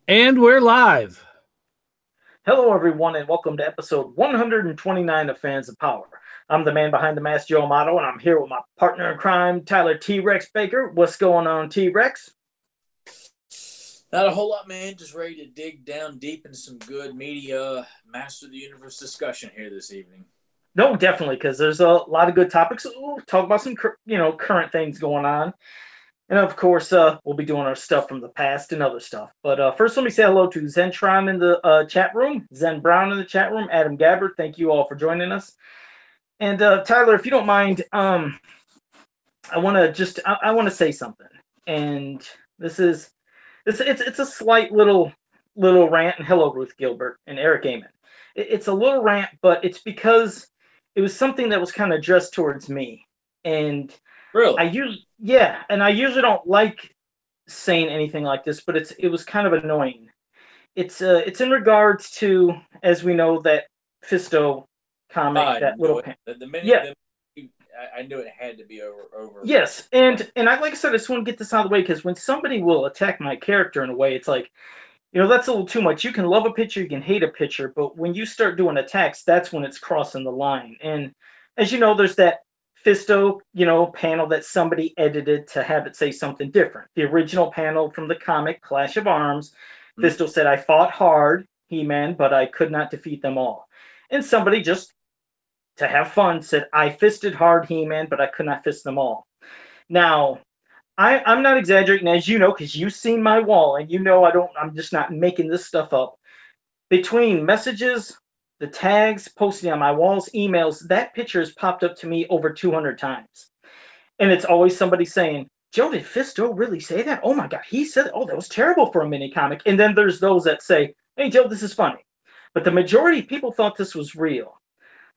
And we're live. Hello, everyone, and welcome to episode 129 of Fans of Power. I'm the man behind the mask, Joe Amato, and I'm here with my partner in crime, Tyler T Rex Baker. What's going on, T Rex? Not a whole lot, man. Just ready to dig down deep into some good media Master of the Universe discussion here this evening. No, definitely, because there's a lot of good topics. We'll talk about some, current things going on, and of course, we'll be doing our stuff from the past and other stuff. But first, let me say hello to Zentron in the chat room, Zen Brown in the chat room, Adam Gabbard. Thank you all for joining us. And Tyler, if you don't mind, I want to say something, and this is it's a slight little rant. And hello, Ruth Gilbert and Eric Amon. It's a little rant, but it's because it was something that was kind of addressed towards me, and Really? I usually don't like saying anything like this, but it was kind of annoying. It's in regards to, as we know, that Fisto comic, I that knew little it. pan. The minute Yeah, I knew it had to be over yes, Fest. and I like I said, I just want to get this out of the way because when somebody will attack my character in a way, it's like, that's a little too much. You can love a picture, you can hate a picture, but when you start doing attacks, that's when it's crossing the line. And as you know, there's that Fisto, panel that somebody edited to have it say something different. The original panel from the comic Clash of Arms, Hmm? Fisto said, "I fought hard, He-Man, but I could not defeat them all." And somebody just to have fun said, "I fisted hard, He-Man, but I could not fist them all." Now, I'm not exaggerating, as you know, because you've seen my wall, and I'm just not making this stuff up. Between messages, the tags, posting on my walls, emails, that picture has popped up to me over 200 times. And it's always somebody saying, "Joe, did Fisto really say that? Oh my God, he said, oh, that was terrible for a mini comic." And then there's those that say, "Hey, Joe, this is funny." But the majority of people thought this was real.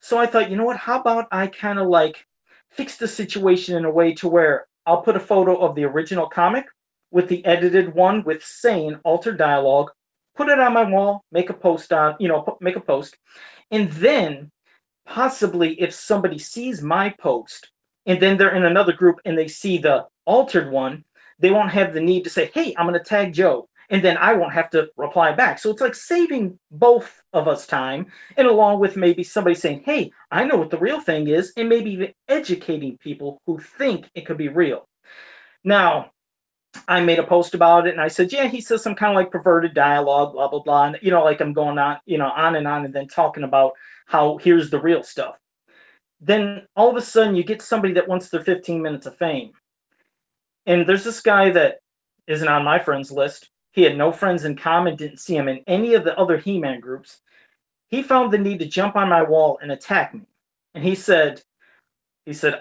So I thought, you know what? How about I kind of like fix the situation in a way to where I'll put a photo of the original comic with the edited one with sane altered dialogue, put it on my wall, make a post, and then possibly if somebody sees my post and then they're in another group and they see the altered one, they won't have the need to say, "Hey, I'm going to tag Joe." And then I won't have to reply back. So it's like saving both of us time, and along with maybe somebody saying, "Hey, I know what the real thing is," and maybe even educating people who think it could be real. Now, I made a post about it and I said, "Yeah, he says some kind of like perverted dialogue, blah, blah, blah." And, like I'm going on, on and then talking about how here's the real stuff. Then all of a sudden you get somebody that wants their 15 minutes of fame. And there's this guy that isn't on my friends list. He had no friends in common, didn't see him in any of the other He-Man groups. He found the need to jump on my wall and attack me. And he said,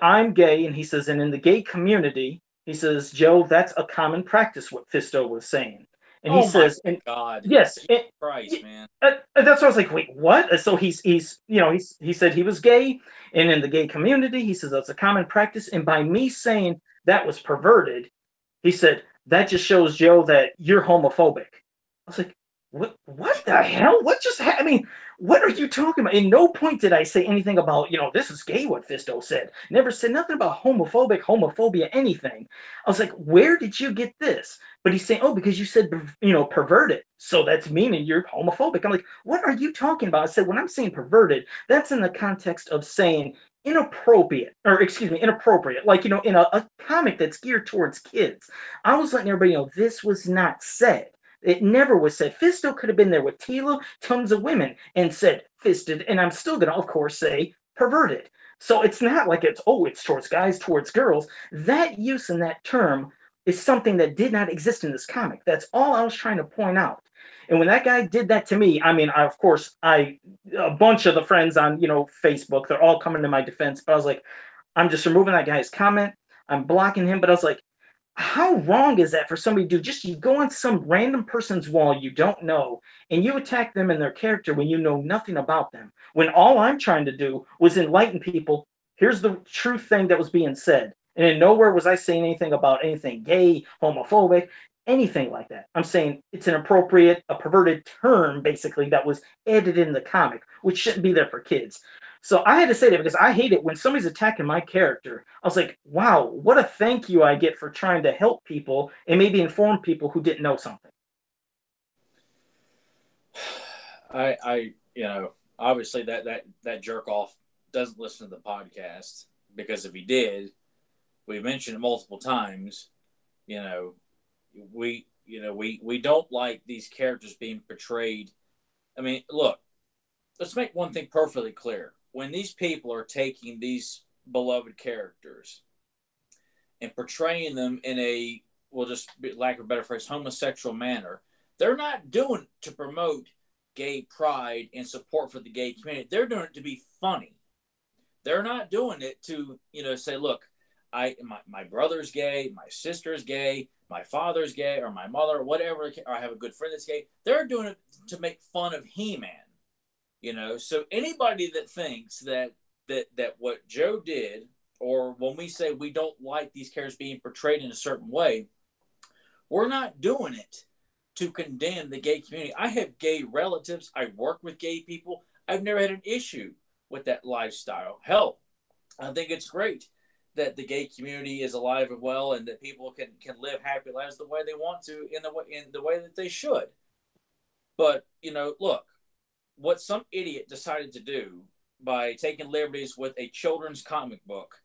"I'm gay," and he says, "and in the gay community," he says, "Joe, that's a common practice," what Fisto was saying. And he Oh my says, and God! yes, Jesus Christ, man! that's what I was like, wait, what? So he said he was gay, and in the gay community, he says that's a common practice. And by me saying that was perverted, he said that just shows, Joe, that you're homophobic. I was like, what? What the hell? What just happened? I mean, what are you talking about? In no point did I say anything about, this is gay, what Fisto said. Never said nothing about homophobia, anything. I was like, where did you get this? But he's saying, "Oh, because you said, perverted. So that's meaning you're homophobic." I'm like, what are you talking about? I said, when I'm saying perverted, that's in the context of saying inappropriate, like, in a comic that's geared towards kids. I was letting everybody know this was not said. It never was said. Fisto could have been there with Tila, tons of women, and said fisted, and I'm still going to, of course, say perverted. So it's not like it's towards guys, towards girls. That use in that term is something that did not exist in this comic. That's all I was trying to point out. And when that guy did that to me, I mean, of course, a bunch of the friends on, Facebook, they're all coming to my defense. But I was like, I'm just removing that guy's comment. I'm blocking him. But I was like, how wrong is that for somebody to do? Just you go on some random person's wall you don't know and you attack them and their character when you know nothing about them. When all I'm trying to do was enlighten people. Here's the true thing that was being said. And in nowhere was I saying anything about anything gay, homophobic, anything like that. I'm saying it's an appropriate, a perverted term, basically, that was added in the comic, which shouldn't be there for kids. So I had to say that because I hate it when somebody's attacking my character. I was like, wow, what a thank you I get for trying to help people and maybe inform people who didn't know something. Obviously that jerk off doesn't listen to the podcast, because if he did, we mentioned it multiple times. You know, we don't like these characters being portrayed. I mean, look, let's make one thing perfectly clear. When these people are taking these beloved characters and portraying them in a, well, just lack of a better phrase, homosexual manner, they're not doing it to promote gay pride and support for the gay community. They're doing it to be funny. They're not doing it to, say, look, my brother's gay, my sister's gay, my father's gay, or my mother, or whatever, or I have a good friend that's gay. They're doing it to make fun of He-Man. So anybody that thinks that what Joe did, or when we say we don't like these characters being portrayed in a certain way, we're not doing it to condemn the gay community. I have gay relatives. I work with gay people. I've never had an issue with that lifestyle. Hell, I think it's great that the gay community is alive and well, and that people can live happy lives the way they want to, in the way that they should. But look, what some idiot decided to do by taking liberties with a children's comic book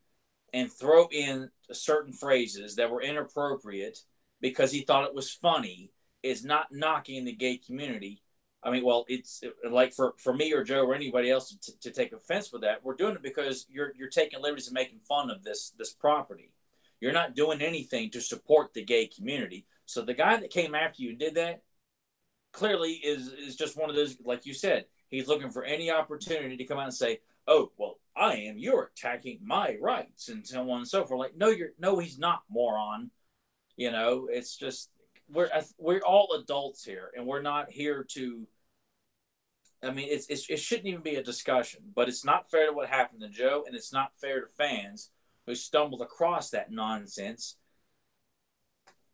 and throw in certain phrases that were inappropriate because he thought it was funny is not knocking the gay community. I mean, well, it's like for me or Joe or anybody else to take offense with that. We're doing it because you're taking liberties and making fun of this property. You're not doing anything to support the gay community. So the guy that came after you and did that clearly is just one of those, like you said, he's looking for any opportunity to come out and say, "Oh, well, you're attacking my rights," and so on and so forth. Like, no, he's not, moron. It's just we're all adults here, and we're not here to. I mean, it shouldn't even be a discussion, but it's not fair to what happened to Joe, and it's not fair to fans who stumbled across that nonsense.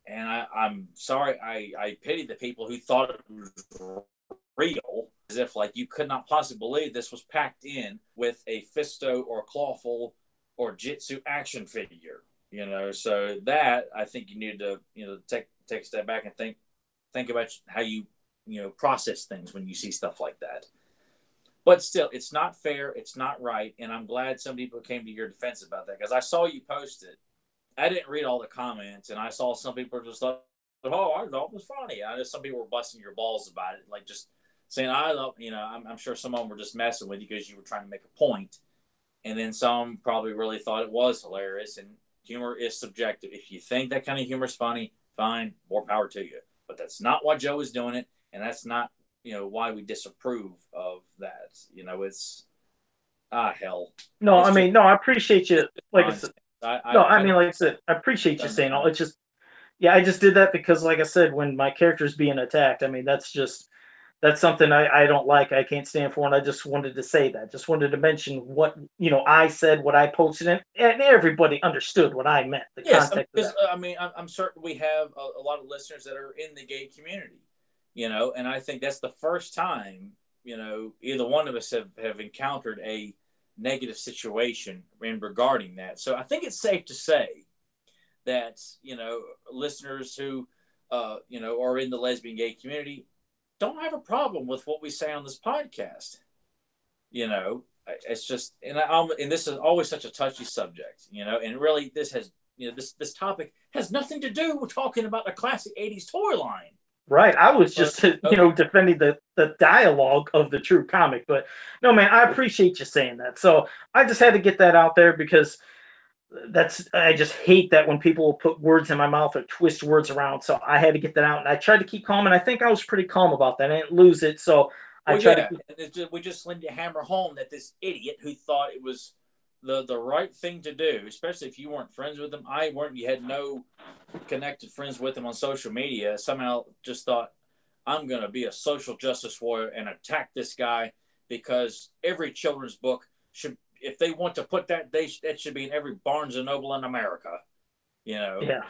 And I'm sorry, I pity the people who thought it was real, as if like you could not possibly believe this was packed in with a Fisto or Clawful or Jitsu action figure. So that, I think you need to take a step back and think about how you process things when you see stuff like that. But still, it's not fair, it's not right, and I'm glad some people came to your defense about that, because I saw you post it. I didn't read all the comments, and I saw some people just thought, "Oh, I thought it was funny." I know some people were busting your balls about it, like just saying, "I thought," I'm sure some of them were just messing with you because you were trying to make a point, and then some probably really thought it was hilarious. And humor is subjective. If you think that kind of humor is funny, fine, more power to you. But that's not why Joe is doing it, and that's not why we disapprove of that. It's hell. No, It's I just, mean, no, I appreciate you. Like I said, nonsense. no, I I mean, don't like I said, I appreciate you saying all. understand. It's just, yeah, I just did that because, like I said, when my character's being attacked, I mean, that's something I don't like. I can't stand for, and I just wanted to say that. Just wanted to mention what I said, what I posted, and everybody understood what I meant. The Yes, context of because that. I'm certain we have a lot of listeners that are in the gay community, and I think that's the first time either one of us have encountered a negative situation in regarding that. So I think it's safe to say that listeners who are in the lesbian gay community don't have a problem with what we say on this podcast. It's just, and this is always such a touchy subject, and really this has this topic has nothing to do with talking about a classic '80s toy line. Right. I was But just, okay, defending the dialogue of the true comic. But no, man, I appreciate you saying that. So I just had to get that out there because I just hate that when people will put words in my mouth or twist words around. So I had to get that out, and I tried to keep calm, and I think I was pretty calm about that. I didn't lose it, so I well, tried to yeah, keep. we just need to hammer home that this idiot who thought it was the right thing to do, especially if you weren't friends with him, I weren't, you had no connected friends with him on social media, somehow just thought, "I'm going to be a social justice warrior and attack this guy because every children's book should, if they want to put that, that should be in every Barnes and Noble in America." You know, Yeah,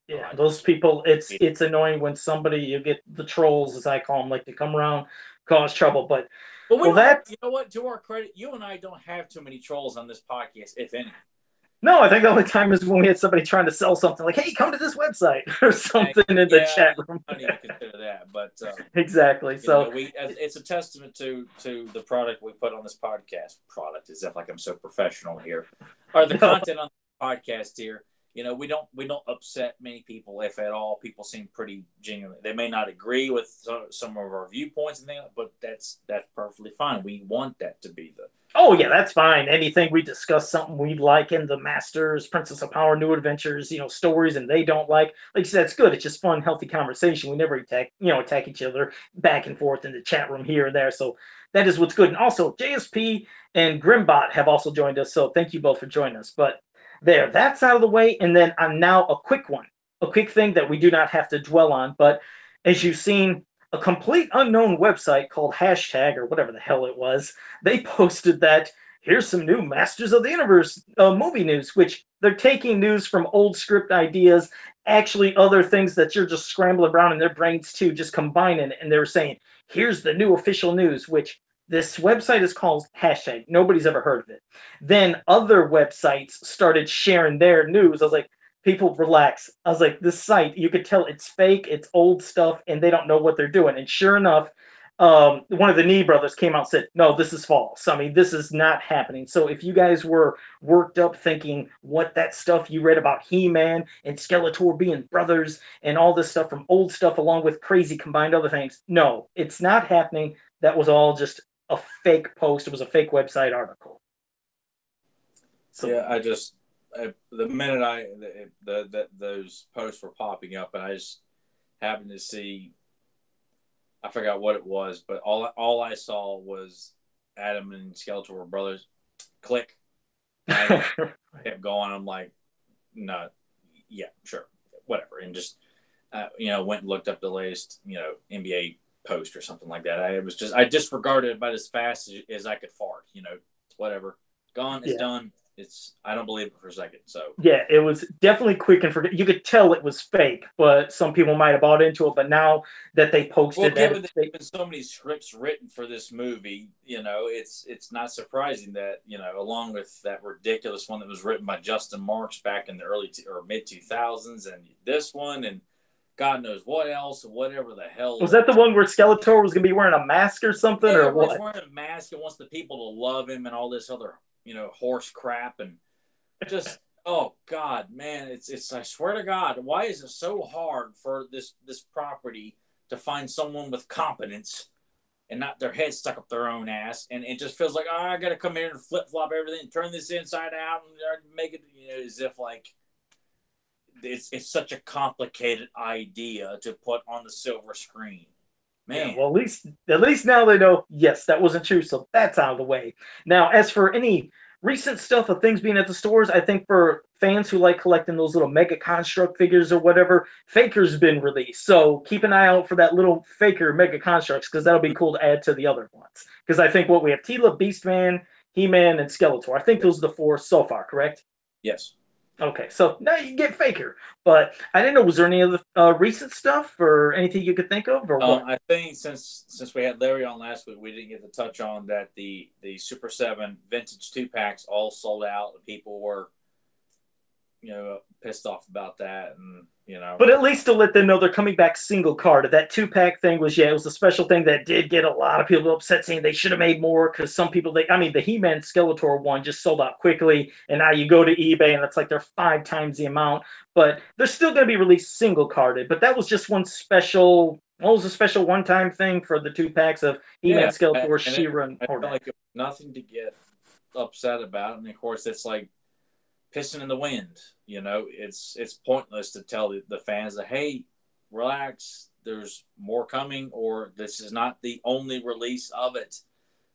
yeah. God, Those people, it's annoying when somebody, you get the trolls, as I call them, like to come around, cause trouble. But but we well, don't have. that You know what? To our credit, you and I don't have too many trolls on this podcast, if any. no, I think the only time is when we had somebody trying to sell something, like, "Hey, come to this website" or And something in the yeah, chat room. I don't even consider that. But Exactly. So it's a testament to the product we put on this podcast. Product is like I'm so professional here, or the no, content on the podcast here. We don't upset many people, if at all. People seem pretty genuine. They may not agree with some of our viewpoints and things, but that's perfectly fine. We want that to be the oh yeah, that's fine. Anything we discuss something we like in the Masters, Princess of Power, New Adventures, stories, and they don't like you said, it's good. It's just fun, healthy conversation. We never attack each other back and forth in the chat room here and there. So that is what's good. And also, JSP and Grimbot have also joined us. So thank you both for joining us. But that's out of the way. And then now a quick one, a quick thing that we do not have to dwell on. But as you've seen, a complete unknown website called hashtag or whatever the hell it was, they posted that here's some new Masters of the Universe movie news, which they're taking news from old script ideas, actually other things that you're just scrambling around in their brains too, just combining it. And they were saying, here's the new official news, which this website is called hashtag. Nobody's ever heard of it. Then other websites started sharing their news. I was like, people relax. I was like, this site, you could tell it's fake, it's old stuff, and they don't know what they're doing. And sure enough, one of the Knee brothers came out and said, no, this is false. I mean, this is not happening. So if you guys were worked up thinking what that stuff you read about He-Man and Skeletor being brothers and all this stuff from old stuff along with crazy combined other things, no, it's not happening. That was all just a fake post. It was a fake website article. So yeah, the minute those posts were popping up, and I just happened to see, I forgot what it was, but all I saw was Adam and Skeletor were brothers. Click. And I kept going. I'm like, no, yeah, sure, whatever, and just went and looked up the latest NBA post or something like that. I disregarded it about as fast as I could fart. Whatever, gone. It's done. I don't believe it for a second. So yeah, it was definitely quick and forget. You could tell it was fake, but some people might have bought into it. But now that they posted, given that there's been so many scripts written for this movie, it's not surprising that along with that ridiculous one that was written by Justin Marks back in the early or mid 2000s, and this one, and God knows what else, whatever the hell. Was that the one where Skeletor was going to be wearing a mask or something, or what? He's wearing a mask and wants the people to love him and all this other horse crap, and just oh God, man, it's I swear to God, why is it so hard for this property to find someone with competence and not their head stuck up their own ass, and it just feels like, oh, I gotta come here and flip flop everything and turn this inside out and make it as if like it's such a complicated idea to put on the silver screen. Man. Yeah, well, at least now they know, yes, that wasn't true, so that's out of the way. Now, as for any recent stuff of things being at the stores, I think for fans who like collecting those little Mega Construct figures or whatever, Faker's been released. So keep an eye out for that little Faker Mega Constructs, because that'll be cool to add to the other ones. Because I think what we have, Tila, Beastman, He-Man, and Skeletor. I think those are the 4 so far, correct? Yes. Okay, so now you can get Faker. But I didn't know, was there any other recent stuff or anything you could think of? Or what? I think since we had Larry on last week, we didn't get to touch on that the Super 7 vintage 2-packs all sold out. People were, pissed off about that. And, But at least to let them know they're coming back single card. That 2-pack thing was, it was a special thing that did get a lot of people upset, saying they should have made more, because some people, the He-Man Skeletor one just sold out quickly, and now you go to eBay and it's like they're 5 times the amount. But they're still going to be released single carded. But that was just one special. What was a special one-time thing for the 2-packs of He-Man, Skeletor, She-Ra, and I felt like it was nothing to get upset about. And of course, it's like pissing in the wind. It's pointless to tell the fans that, hey, relax, there's more coming, or this is not the only release of it.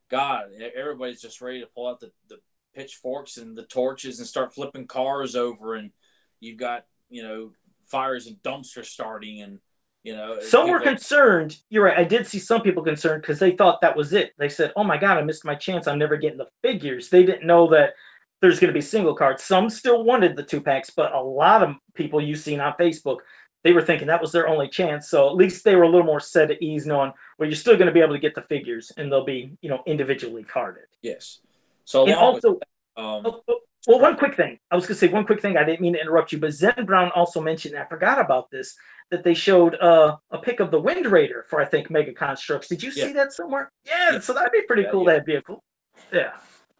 God, everybody's just ready to pull out the pitchforks and the torches and start flipping cars over, and you've got fires and dumpsters starting, and some were concerned. You're right, I did see some people concerned because they thought that was it. They said, oh my God, I missed my chance, I'm never getting the figures. They didn't know that there's going to be single cards. Some still wanted the 2-packs, but a lot of people you've seen on Facebook, they were thinking that was their only chance. So at least they were a little more set at ease, knowing, well, you're still going to be able to get the figures, and they'll be individually carded. Yes. So and also, Well, one Right. quick thing. I was going to say one quick thing. I didn't mean to interrupt you, but Zen Brown also mentioned, and I forgot about this, that they showed a pic of the Wind Raider for, I think, Mega Constructs. Did you Yeah. see that somewhere? Yeah. Yeah, so that'd be pretty Yeah. cool Yeah. to have vehicle. Yeah.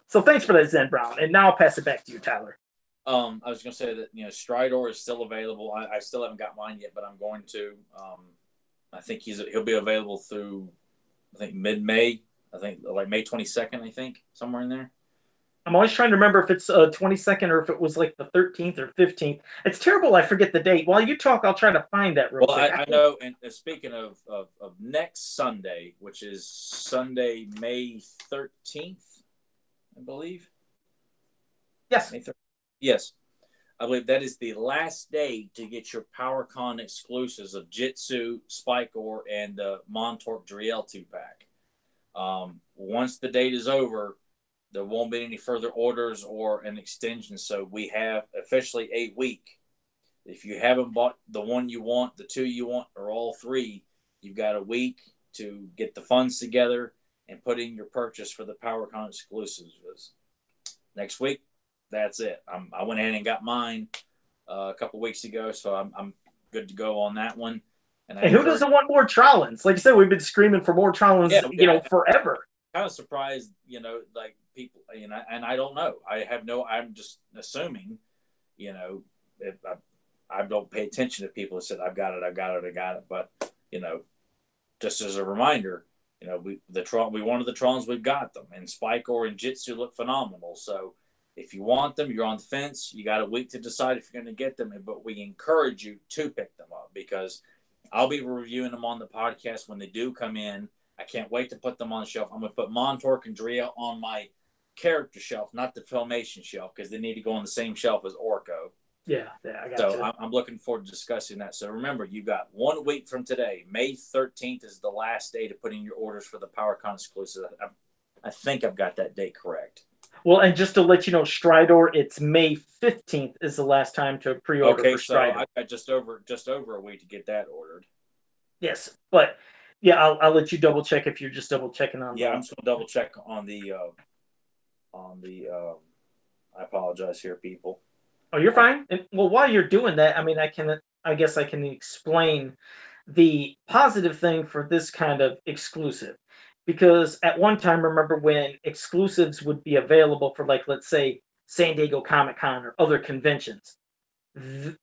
So thanks for that, Zen Brown. And now I'll pass it back to you, Tyler. I was going to say that Stridor is still available. I still haven't got mine yet, but I'm going to. I think he'll be available through I think mid-May. I think like May 22nd. I think somewhere in there. I'm always trying to remember if it's 22nd or if it was like the 13th or 15th. It's terrible. I forget the date. While you talk, I'll try to find that real Well, quick. I know. And speaking of next Sunday, which is Sunday, May 13th, I believe. Yes. May 13th. Yes. I believe that is the last day to get your PowerCon exclusives of Jitsu, Spikor, and the Montork Driel 2-pack. Once the date is over, there won't be any further orders or an extension. So we have officially a week. If you haven't bought the one you want, the two you want, or all three, you've got a week to get the funds together and put in your purchase for the PowerCon exclusives. Next week, that's it. I went ahead and got mine a couple weeks ago, so I'm good to go on that one. And who doesn't want more Trolans? Like you said, we've been screaming for more Trolans, forever. Kind of surprised, like people, and I don't know. I'm just assuming, if I don't pay attention to people who said, I've got it. But, just as a reminder, we wanted the Trons, we've got them. And Spikor and Jitsu look phenomenal. So if you want them, you're on the fence. You got a week to decide if you're going to get them. But we encourage you to pick them up because I'll be reviewing them on the podcast when they do come in. I can't wait to put them on the shelf. I'm going to put Montork and Driel on my character shelf, not the Filmation shelf, because they need to go on the same shelf as Orko. Yeah, I got so you. I'm looking forward to discussing that. So remember, you've got 1 week from today. May 13th is the last day to put in your orders for the PowerCon exclusive. I think I've got that date correct. Well, and just to let you know, Stridor, it's May 15th is the last time to pre-order for Stridor. So I got just over a week to get that ordered. Yes, but yeah, I'll let you double check if you're just double checking on. Yeah, I'm just gonna double check on the. I apologize here, people. Oh, you're fine. And, well, while you're doing that, I mean, I guess I can explain the positive thing for this kind of exclusive. Because at one time, remember when exclusives would be available for, like, let's say, San Diego Comic Con or other conventions.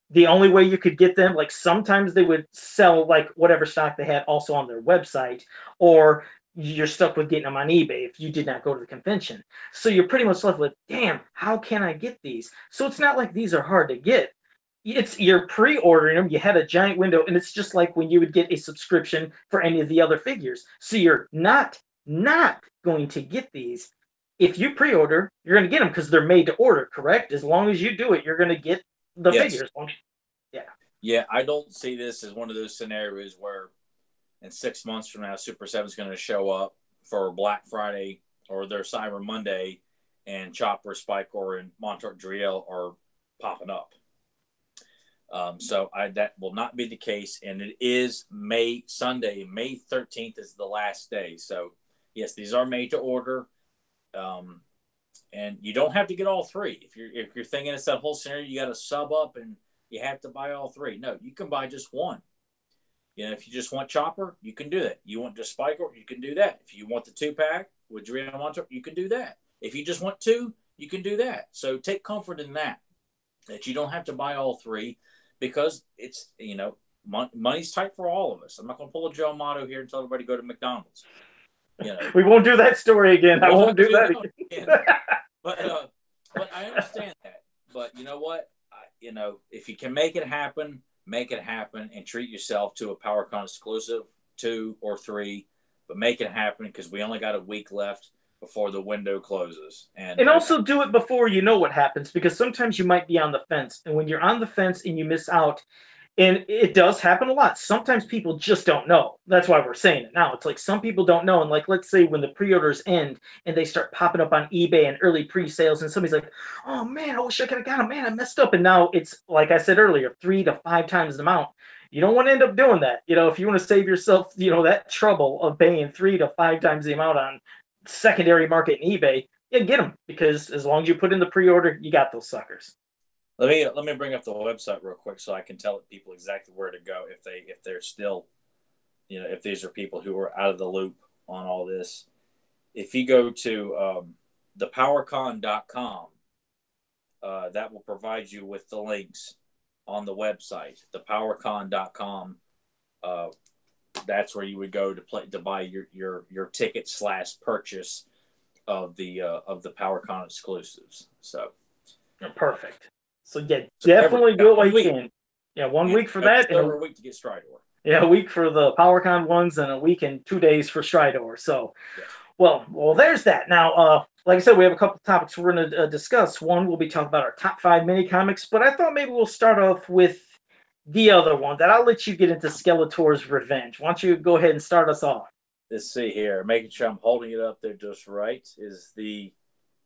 The only way you could get them, like sometimes they would sell like whatever stock they had also on their website, or you're stuck with getting them on eBay if you did not go to the convention. So you're pretty much left with, damn, how can I get these? So it's not like these are hard to get. You're pre-ordering them. You had a giant window, and it's just like when you would get a subscription for any of the other figures. So you're not going to get these. If you pre-order, you're going to get them because they're made to order, correct? As long as you do it, you're going to get the figures. Yeah, I don't see this as one of those scenarios where in 6 months from now, Super 7 is going to show up for Black Friday or their Cyber Monday, and Chopper, Spikor, and Montork Driel are popping up. So that will not be the case, and it is Sunday, May 13th is the last day. So yes, these are made to order, and you don't have to get all three. If you're thinking it's that whole scenario, you got to sub up and you have to buy all three. No, you can buy just one. If you just want Chopper, you can do that. You want just Spikor, you can do that. If you want the 2-pack with Driel and Montork, you can do that. If you just want two, you can do that. So take comfort in that you don't have to buy all three, because it's, money's tight for all of us. I'm not going to pull a Joe Amato here and tell everybody to go to McDonald's. We won't do that story again. I won't do that again. But I understand that. But you know what? If you can make it happen and treat yourself to a PowerCon exclusive, 2 or 3, but make it happen, because we only got a week left before the window closes. And also do it before you know what happens, because sometimes you might be on the fence, and when you're on the fence and you miss out, and it does happen a lot. Sometimes people just don't know. That's why we're saying it now. It's like some people don't know. And like, let's say when the pre-orders end and they start popping up on eBay and early pre-sales, and somebody's like, oh man, I wish I could have got them. Man, I messed up. And now it's, like I said earlier, 3 to 5 times the amount. You don't want to end up doing that. If you want to save yourself, that trouble of paying 3 to 5 times the amount on secondary market and eBay, yeah, get them, because as long as you put in the pre-order, you got those suckers. Let me bring up the website real quick so I can tell people exactly where to go if they're still, if these are people who are out of the loop on all this. If you go to thepowercon.com, that will provide you with the links on the website. Thepowercon.com. That's where you would go to buy your ticket / purchase of the PowerCon exclusives. So perfect. So yeah, so remember, definitely do it while you week. can. Yeah, 1 week for Just that, and over a week to get Stridor. yeah, a week for the PowerCon ones, and a week and 2 days for Stridor. So, Yes. well, there's that. Now, like I said, we have a couple of topics we're going to discuss. One, we'll be talking about our top 5 mini comics, but I thought maybe we'll start off with the other one. That I'll let you get into Skeletor's Revenge. Why don't you go ahead and start us off? Let's see here, making sure I'm holding it up there just right, is the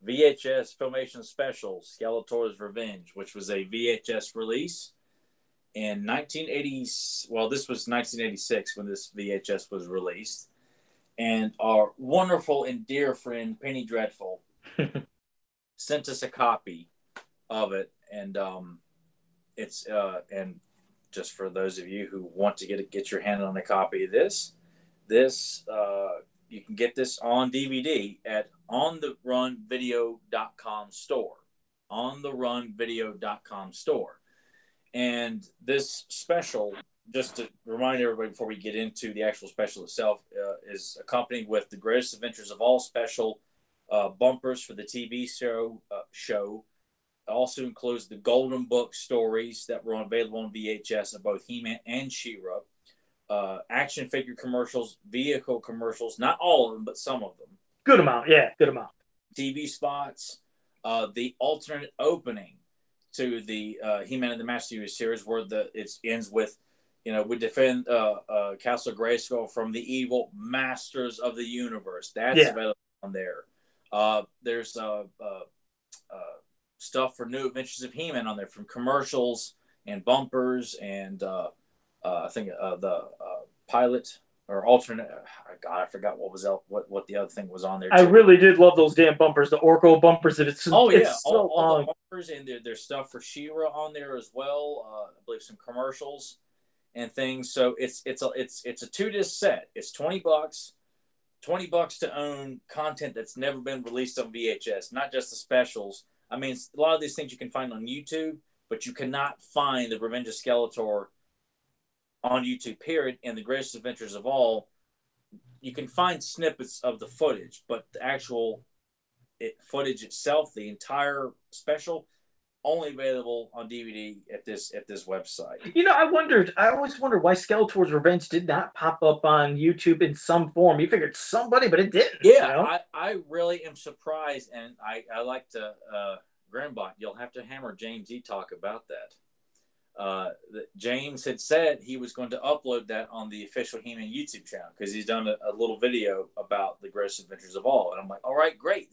VHS Filmation Special, Skeletor's Revenge, which was a VHS release in 1980. Well, this was 1986 when this VHS was released. And our wonderful and dear friend Penny Dreadful sent us a copy of it. And it's and just for those of you who want to get your hand on a copy of this, you can get this on DVD at ontherunvideo.com store. ontherunvideo.com store. And this special, just to remind everybody before we get into the actual special itself, is accompanied with the Greatest Adventures of All special bumpers for the TV show. It also includes the Golden Book stories that were available on VHS of both He-Man and She-Ra. Action figure commercials, vehicle commercials, not all of them, but some of them. Good amount, yeah, good amount. TV spots, the alternate opening to the He-Man and the Master Universe series, where it ends with, we defend Castle Grayskull from the evil masters of the universe. That's available on there. There's stuff for New Adventures of He-Man on there, from commercials and bumpers, and I think the pilot or alternate. God, I forgot what the other thing was on there. I really did love those damn bumpers, the Orko bumpers. It's so all long. The bumpers, and there's stuff for She-Ra on there as well. I believe some commercials and things. So it's a 2-disc set. It's $20. $20 to own content that's never been released on VHS, not just the specials. I mean, a lot of these things you can find on YouTube, but you cannot find the Revenge of Skeletor on YouTube, period. And the Greatest Adventures of All, you can find snippets of the footage, but the actual footage itself, the entire special, only available on DVD at this website. I always wondered why Skeletor's Revenge did not pop up on YouTube in some form. You figured somebody, but it didn't. Yeah, I really am surprised, and I like to, Grandbot, you'll have to hammer James E. talk about that. James had said he was going to upload that on the official He-Man YouTube channel, because he's done a little video about the Greatest Adventures of All, and I'm like, all right, great.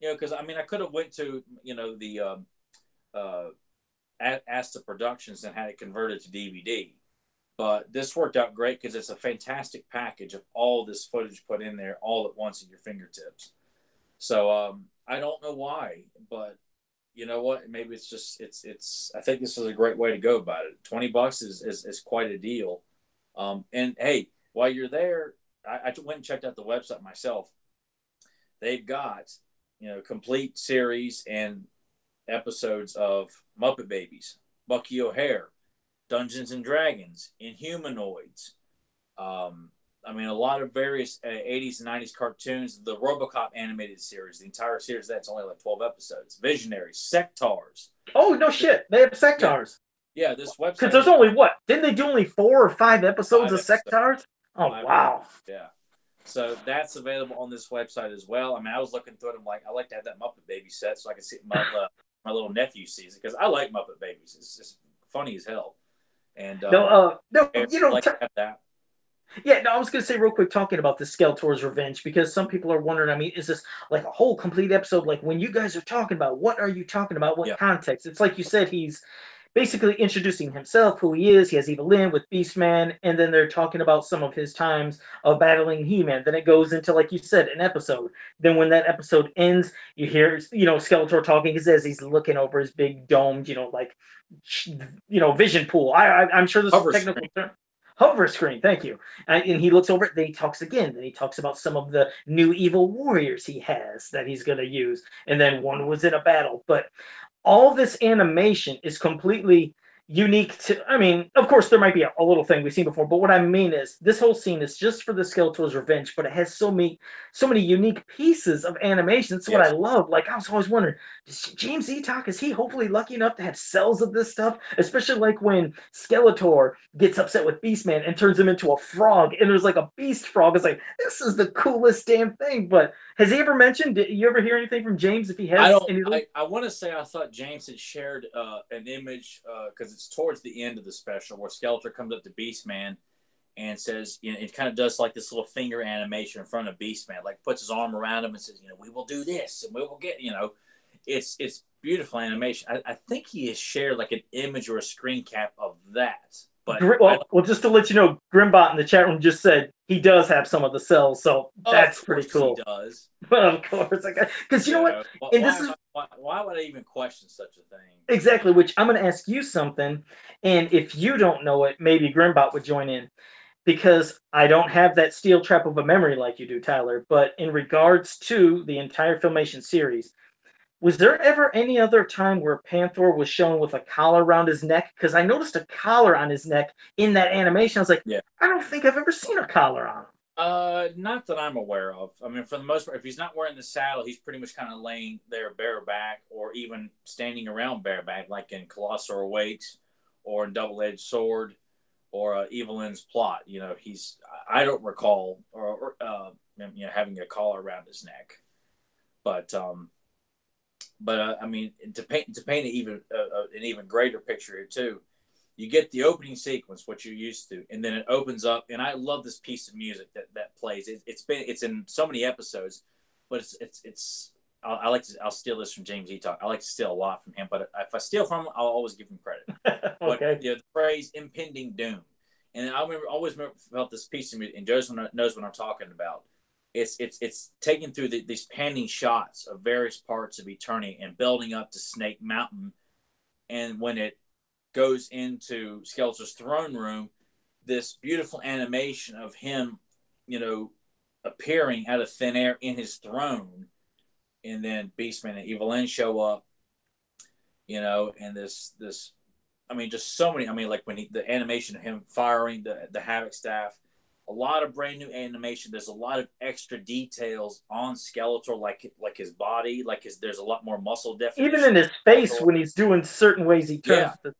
Because I could have went to the Asta Productions and had it converted to DVD, but this worked out great because it's a fantastic package of all this footage put in there all at once at your fingertips. So I don't know why, but you know what? Maybe it's just it's. I think this is a great way to go about it. $20 is quite a deal. And hey, while you're there, I went and checked out the website myself. They've got complete series and episodes of Muppet Babies, Bucky O'Hare, Dungeons and Dragons, Inhumanoids. A lot of various 80s and 90s cartoons. The RoboCop animated series, the entire series, that's only like 12 episodes. Visionaries, Sectars. Oh, no shit. They have Sectars. Yeah, this website. Because there's only Didn't they do only 4 or 5 episodes of Sectars? Oh, wow. Yeah. So that's available on this website as well. I was looking through it. I'm like, I like to have that Muppet Baby set so I can see my little nephew sees it, because I like Muppet Babies. It's just funny as hell. And no, like to have that. Yeah, no, I was going to say real quick, talking about the Skeletor's Revenge, because some people are wondering, is this like a whole complete episode? Like, when you guys are talking about, what are you talking about? What context? It's like you said, he's basically introducing himself, who he is. He has Evelyn with Beastman, and then they're talking about some of his times of battling He-Man. Then it goes into, like you said, an episode. Then when that episode ends, you hear, Skeletor talking. He says he's looking over his big domed, vision pool. I'm sure this is a Hover technical screen. term. Hover screen, thank you. And he looks over it, then he talks again. Then he talks about some of the new evil warriors he has that he's going to use. And then one was in a battle. But all this animation is completely unique to, I mean, of course there might be a little thing we've seen before, but what I mean is this whole scene is just for the Skeletor's revenge, but it has so many unique pieces of animation. That's what I Yes. love. Like, I was always wondering, does James Eatock, is he hopefully lucky enough to have cells of this stuff? Especially like when Skeletor gets upset with Beastman and turns him into a frog, and there's like a beast frog. It's like, this is the coolest damn thing. But has he ever mentioned, did you ever hear anything from James if he I has don't. any? I want to say I thought James had shared an image because it's towards the end of the special where Skeletor comes up to Beastman and says, it kind of does like this little finger animation in front of Beastman, like puts his arm around him and says, we will do this and we will get, it's beautiful animation. I think he has shared like an image or a screen cap of that, but Well, just to let you know, Grimbot in the chat room just said he does have some of the cells, so of that's pretty course he cool. does. But of course, because you know what, and this is Why would I even question such a thing? exactly which I'm going to ask you something, and if you don't know it, maybe Grimbot would join in because I don't have that steel trap of a memory like you do, Tyler. But in regards to the entire Filmation series, was there ever any other time where Panther was shown with a collar around his neck? Because I noticed a collar on his neck in that animation. I was like, Yeah. I don't think I've ever seen a collar on him. Not that I'm aware of. I mean, for the most part, if he's not wearing the saddle, he's pretty much kind of laying there bareback, or even standing around bareback, like in Colossal Awakes, or in Double Edged Sword, or Evelyn's Plot. I don't recall having a collar around his neck, but I mean, to paint an even greater picture here too. You get the opening sequence, what you're used to, and then it opens up. And I love this piece of music that plays. It's in so many episodes, but it's. I'll steal this from James Eatock. I like to steal a lot from him, but if I steal from him, I'll always give him credit. Okay. But the phrase "impending doom," and I always felt this piece of music, and Joe knows what I'm talking about. It's taken through these panning shots of various parts of Eternia and building up to Snake Mountain, and when it goes into Skeletor's throne room, this beautiful animation of him, appearing out of thin air in his throne, and then Beastman and Evelyn show up, and this, I mean, just so many. I mean, like when the animation of him firing the Havoc staff, a lot of brand new animation. There's a lot of extra details on Skeletor, like his body, there's a lot more muscle definition. Even in his face, when he's doing certain ways, he turns. Yeah.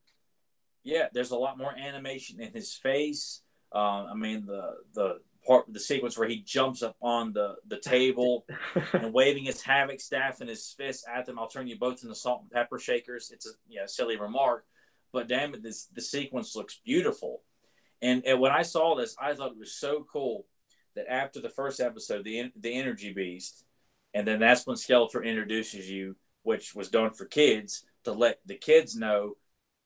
Yeah, there's a lot more animation in his face. I mean, the sequence where he jumps up on the table and waving his Havoc staff in his fist at them. I'll turn you both into salt and pepper shakers. It's a silly remark, but damn it, the sequence looks beautiful. And when I saw this, I thought it was so cool that after the first episode, the Energy Beast, and then that's when Skeletor introduces you, which was done for kids to let the kids know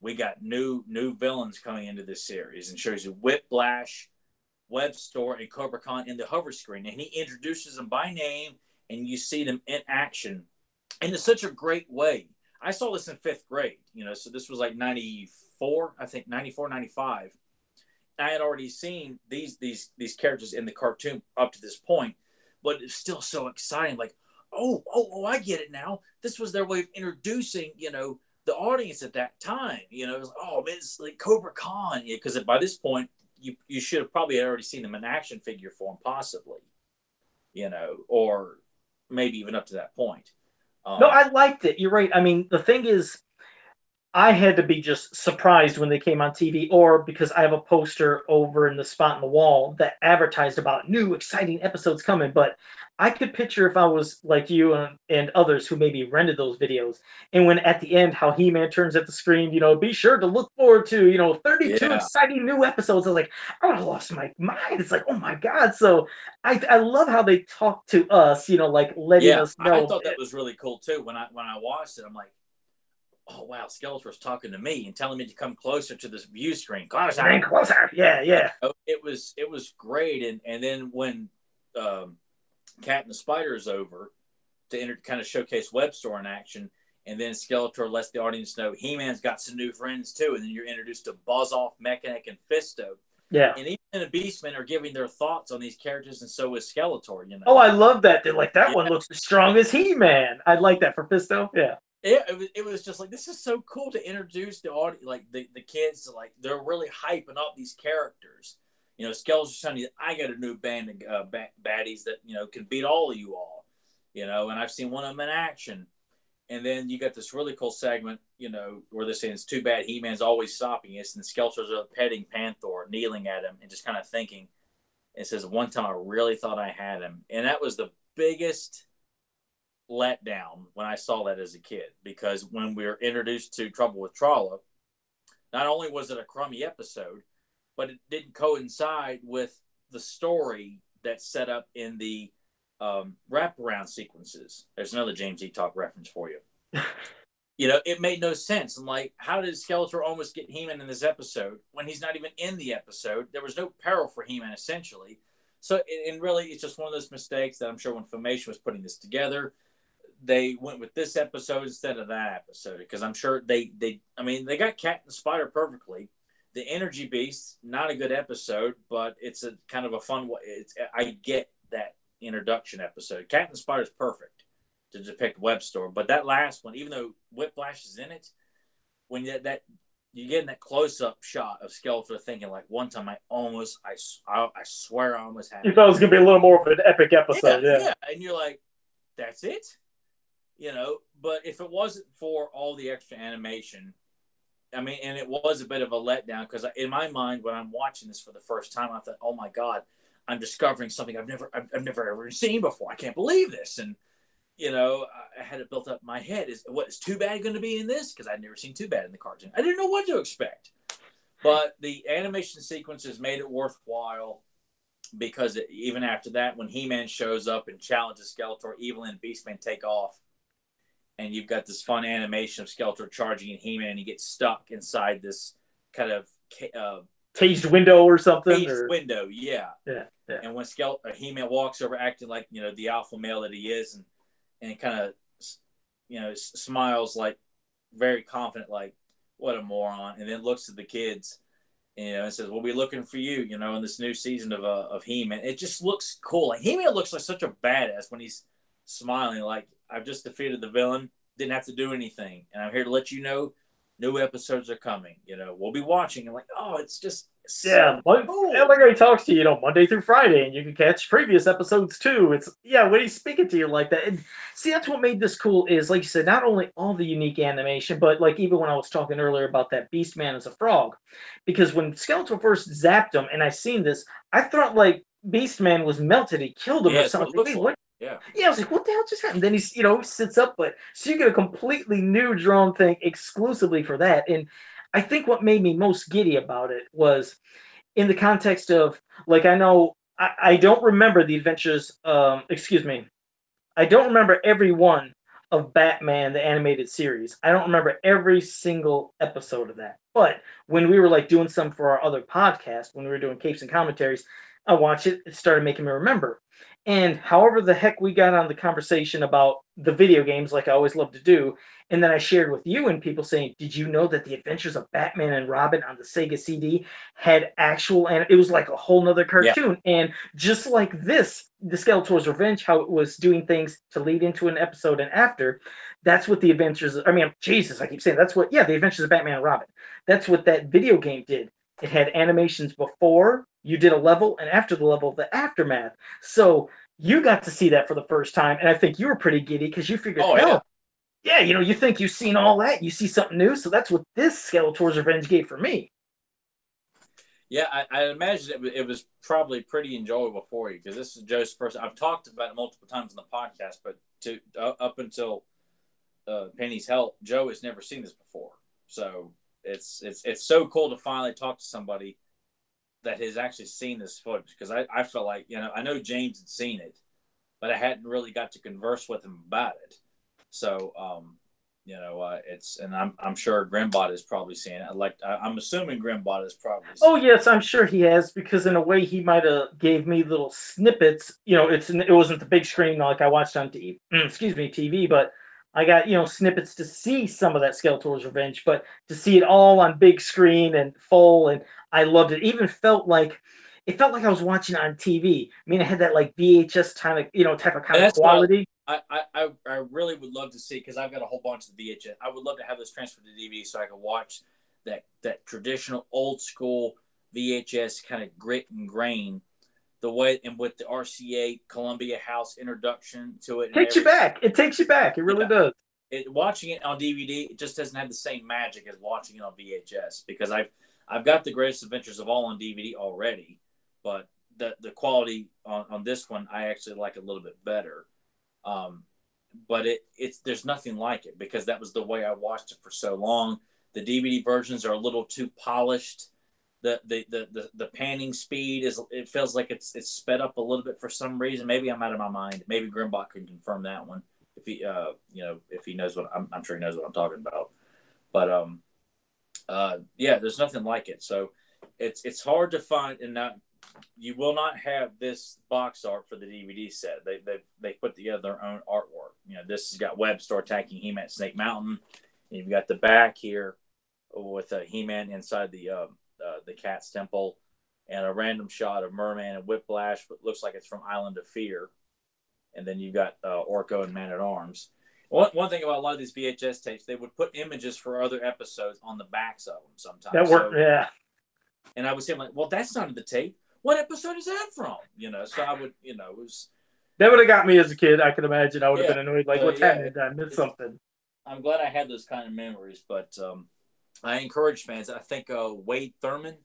we got new villains coming into this series, and shows you Whiplash, Webstore, and Cobra Khan in the hover screen, and he introduces them by name, and you see them in action, and it's such a great way. I saw this in 5th grade, so this was like 94, I think 94, 95. I had already seen these characters in the cartoon up to this point, but it's still so exciting. Like, oh, I get it now. This was their way of introducing, the audience at that time. It was like, oh man, it's like Cobra Khan, because by this point you should have probably already seen them in action figure form, possibly, or maybe even up to that point. No, I liked it. You're right. I mean, the thing is, I had to be just surprised when they came on TV, or because I have a poster over in the spot on the wall that advertised about new exciting episodes coming. But I could picture if I was like you and others who maybe rented those videos, and when at the end how He-Man turns at the screen, be sure to look forward to 32 exciting new episodes. I was like, I would have lost my mind. It's like, oh my god! So I love how they talk to us, like letting us know. I thought that was really cool too. When I watched it, I'm like, oh wow, Skeletor's talking to me and telling me to come closer to this view screen. Closer, And closer. Yeah, yeah. it was great. And then when um, Cat and the Spider is over to kind of showcase Webstore in action, and then Skeletor lets the audience know He-Man's got some new friends too, and then you're introduced to Buzz-Off, Mechanic, and Fisto. Yeah. And even the Beastmen are giving their thoughts on these characters, and so is Skeletor. Oh, I love that. They're like, that Yeah, one looks as strong as He-Man. I like that for Fisto. Yeah. it was just like, this is so cool to introduce the audience, like the kids, to like, they're really hyping up these characters. Skeletor's telling you, I got a new band of baddies that can beat all of you all. And I've seen one of them in action. And then you got this really cool segment, where they're saying it's too bad He-Man's always stopping us, and Skeletor's petting Panther, kneeling at him, and just kind of thinking. It says, one time I really thought I had him, and that was the biggest letdown when I saw that as a kid, because when we were introduced to Trouble with Trolla, not only was it a crummy episode, but it didn't coincide with the story that's set up in the wraparound sequences. There's another James E. Talk reference for you. It made no sense. And like, how did Skeletor almost get He-Man in this episode when he's not even in the episode? There was no peril for He-Man, essentially. So, and really, it's just one of those mistakes that I'm sure when Filmation was putting this together, they went with this episode instead of that episode, because I'm sure they got Cat and the Spider perfectly. The Energy Beast, not a good episode, but it's a kind of a fun way. I get that introduction episode. Cat and the Spider is perfect to depict Webstore, but that last one, even though Whiplash is in it, when you get in that close-up shot of Skeletor thinking, like, one time I swear I almost had it. You thought it was going to be a little more of an epic episode, yeah. And you're like, that's it? But if it wasn't for all the extra animation, and it was a bit of a letdown, because in my mind, when I'm watching this for the first time, I thought, oh my God, I'm discovering something I've never ever seen before. I can't believe this. And, I had it built up in my head. Is Too Bad going to be in this? Because I'd never seen Too Bad in the cartoon. I didn't know what to expect. But the animation sequences made it worthwhile, because even after that, when He-Man shows up and challenges Skeletor, Evil and Beastman take off. And you've got this fun animation of Skeletor charging in He-Man, and he gets stuck inside this kind of caged window or something. Caged window, yeah. Yeah. And when He-Man walks over, acting like the alpha male that he is, and kind of smiles like very confident, like, what a moron, and then looks at the kids, and says, "We'll be looking for you," in this new season of He-Man. It just looks cool. Like, He-Man looks like such a badass when he's smiling, like, I've just defeated the villain, didn't have to do anything, and I'm here to let you know new episodes are coming. We'll be watching. And like, oh, it's just so cool. Like he talks to you, Monday through Friday, and you can catch previous episodes too. It's when he's speaking to you like that. And see, that's what made this cool. Is like you said, not only all the unique animation, but like even when I was talking earlier about that Beast Man as a frog, because when Skeletor first zapped him, and I seen this, I thought like Beast Man was melted. He killed him or something. What? Yeah, I was like, what the hell just happened? Then he sits up, but so you get a completely new drawn thing exclusively for that. And I think what made me most giddy about it was in the context of, like, I know I don't remember the adventures. Excuse me, I don't remember every one of Batman the animated series. I don't remember every single episode of that. But when we were like doing some for our other podcast, when we were doing capes and commentaries, I watched it. It started making me remember. And however the heck we got on the conversation about the video games, like I always love to do, and then I shared with you and people saying, did you know that the Adventures of Batman and Robin on the Sega CD had actual, and it was like a whole nother cartoon. Yeah. And just like this, the Skeletor's Revenge, how it was doing things to lead into an episode and after, that's what the Adventures, Jesus, I keep saying, that's what, the Adventures of Batman and Robin. That's what that video game did. It had animations before you did a level and after the level, the aftermath. So you got to see that for the first time, and I think you were pretty giddy because you figured, you think you've seen all that, you see something new. So that's what this Skeletor's Revenge gave for me. Yeah, I imagine it was probably pretty enjoyable for you, because this is Joe's first. I've talked about it multiple times on the podcast, but up until Penny's help, Joe has never seen this before. So it's so cool to finally talk to somebody that has actually seen this footage, because I felt like, I know James had seen it, but I hadn't really got to converse with him about it. So It's and I'm sure Grimbot is probably seeing it. I'm assuming Grimbot is probably Oh seeing it. yes, I'm sure he has because in a way he might have gave me little snippets. It wasn't the big screen like I watched on TV, but I got snippets to see some of that Skeletor's Revenge, but to see it all on big screen and full, and I loved it. Even felt like I was watching it on TV. I mean, it had that like VHS type of And that's what quality. I really would love to see because I've got a whole bunch of VHS. I would love to have this transferred to DVD so I could watch that traditional old school VHS kind of grit and grain the way and with the RCA Columbia House introduction to it and Takes you everything. back. It takes you back. It really Yeah, does. watching it on DVD it just doesn't have the same magic as watching it on VHS because I've got the Greatest Adventures of All on DVD already, but the quality on this one I actually like a little bit better. Um, but it's there's nothing like it because that was the way I watched it for so long. The DVD versions are a little too polished. The panning speed is it feels like it's sped up a little bit for some reason. Maybe I'm out of my mind. Maybe Grimbach can confirm that one if he if he knows what I'm sure he knows what I'm talking about. But yeah, there's nothing like it. So it's hard to find and not you will not have this box art for the DVD set. They put together their own artwork. This has got Webstar attacking He-Man at Snake Mountain. And you've got the back here with He-Man inside the Cat's Temple, and a random shot of Merman and Whiplash, but looks like it's from Island of Fear. And then you've got Orko and Man at Arms. One thing about a lot of these VHS tapes, they would put images for other episodes on the backs of them That sometimes. worked. Yeah. And I would say, like, well, that's not in the tape. What episode is that from? So I would, it was. That would have got me as a kid. I could imagine. I would have Yeah. been annoyed. Like, So, what's yeah, happening? Did I miss something? I'm glad I had those kind of memories. But I encourage fans. I think Wade Thurman,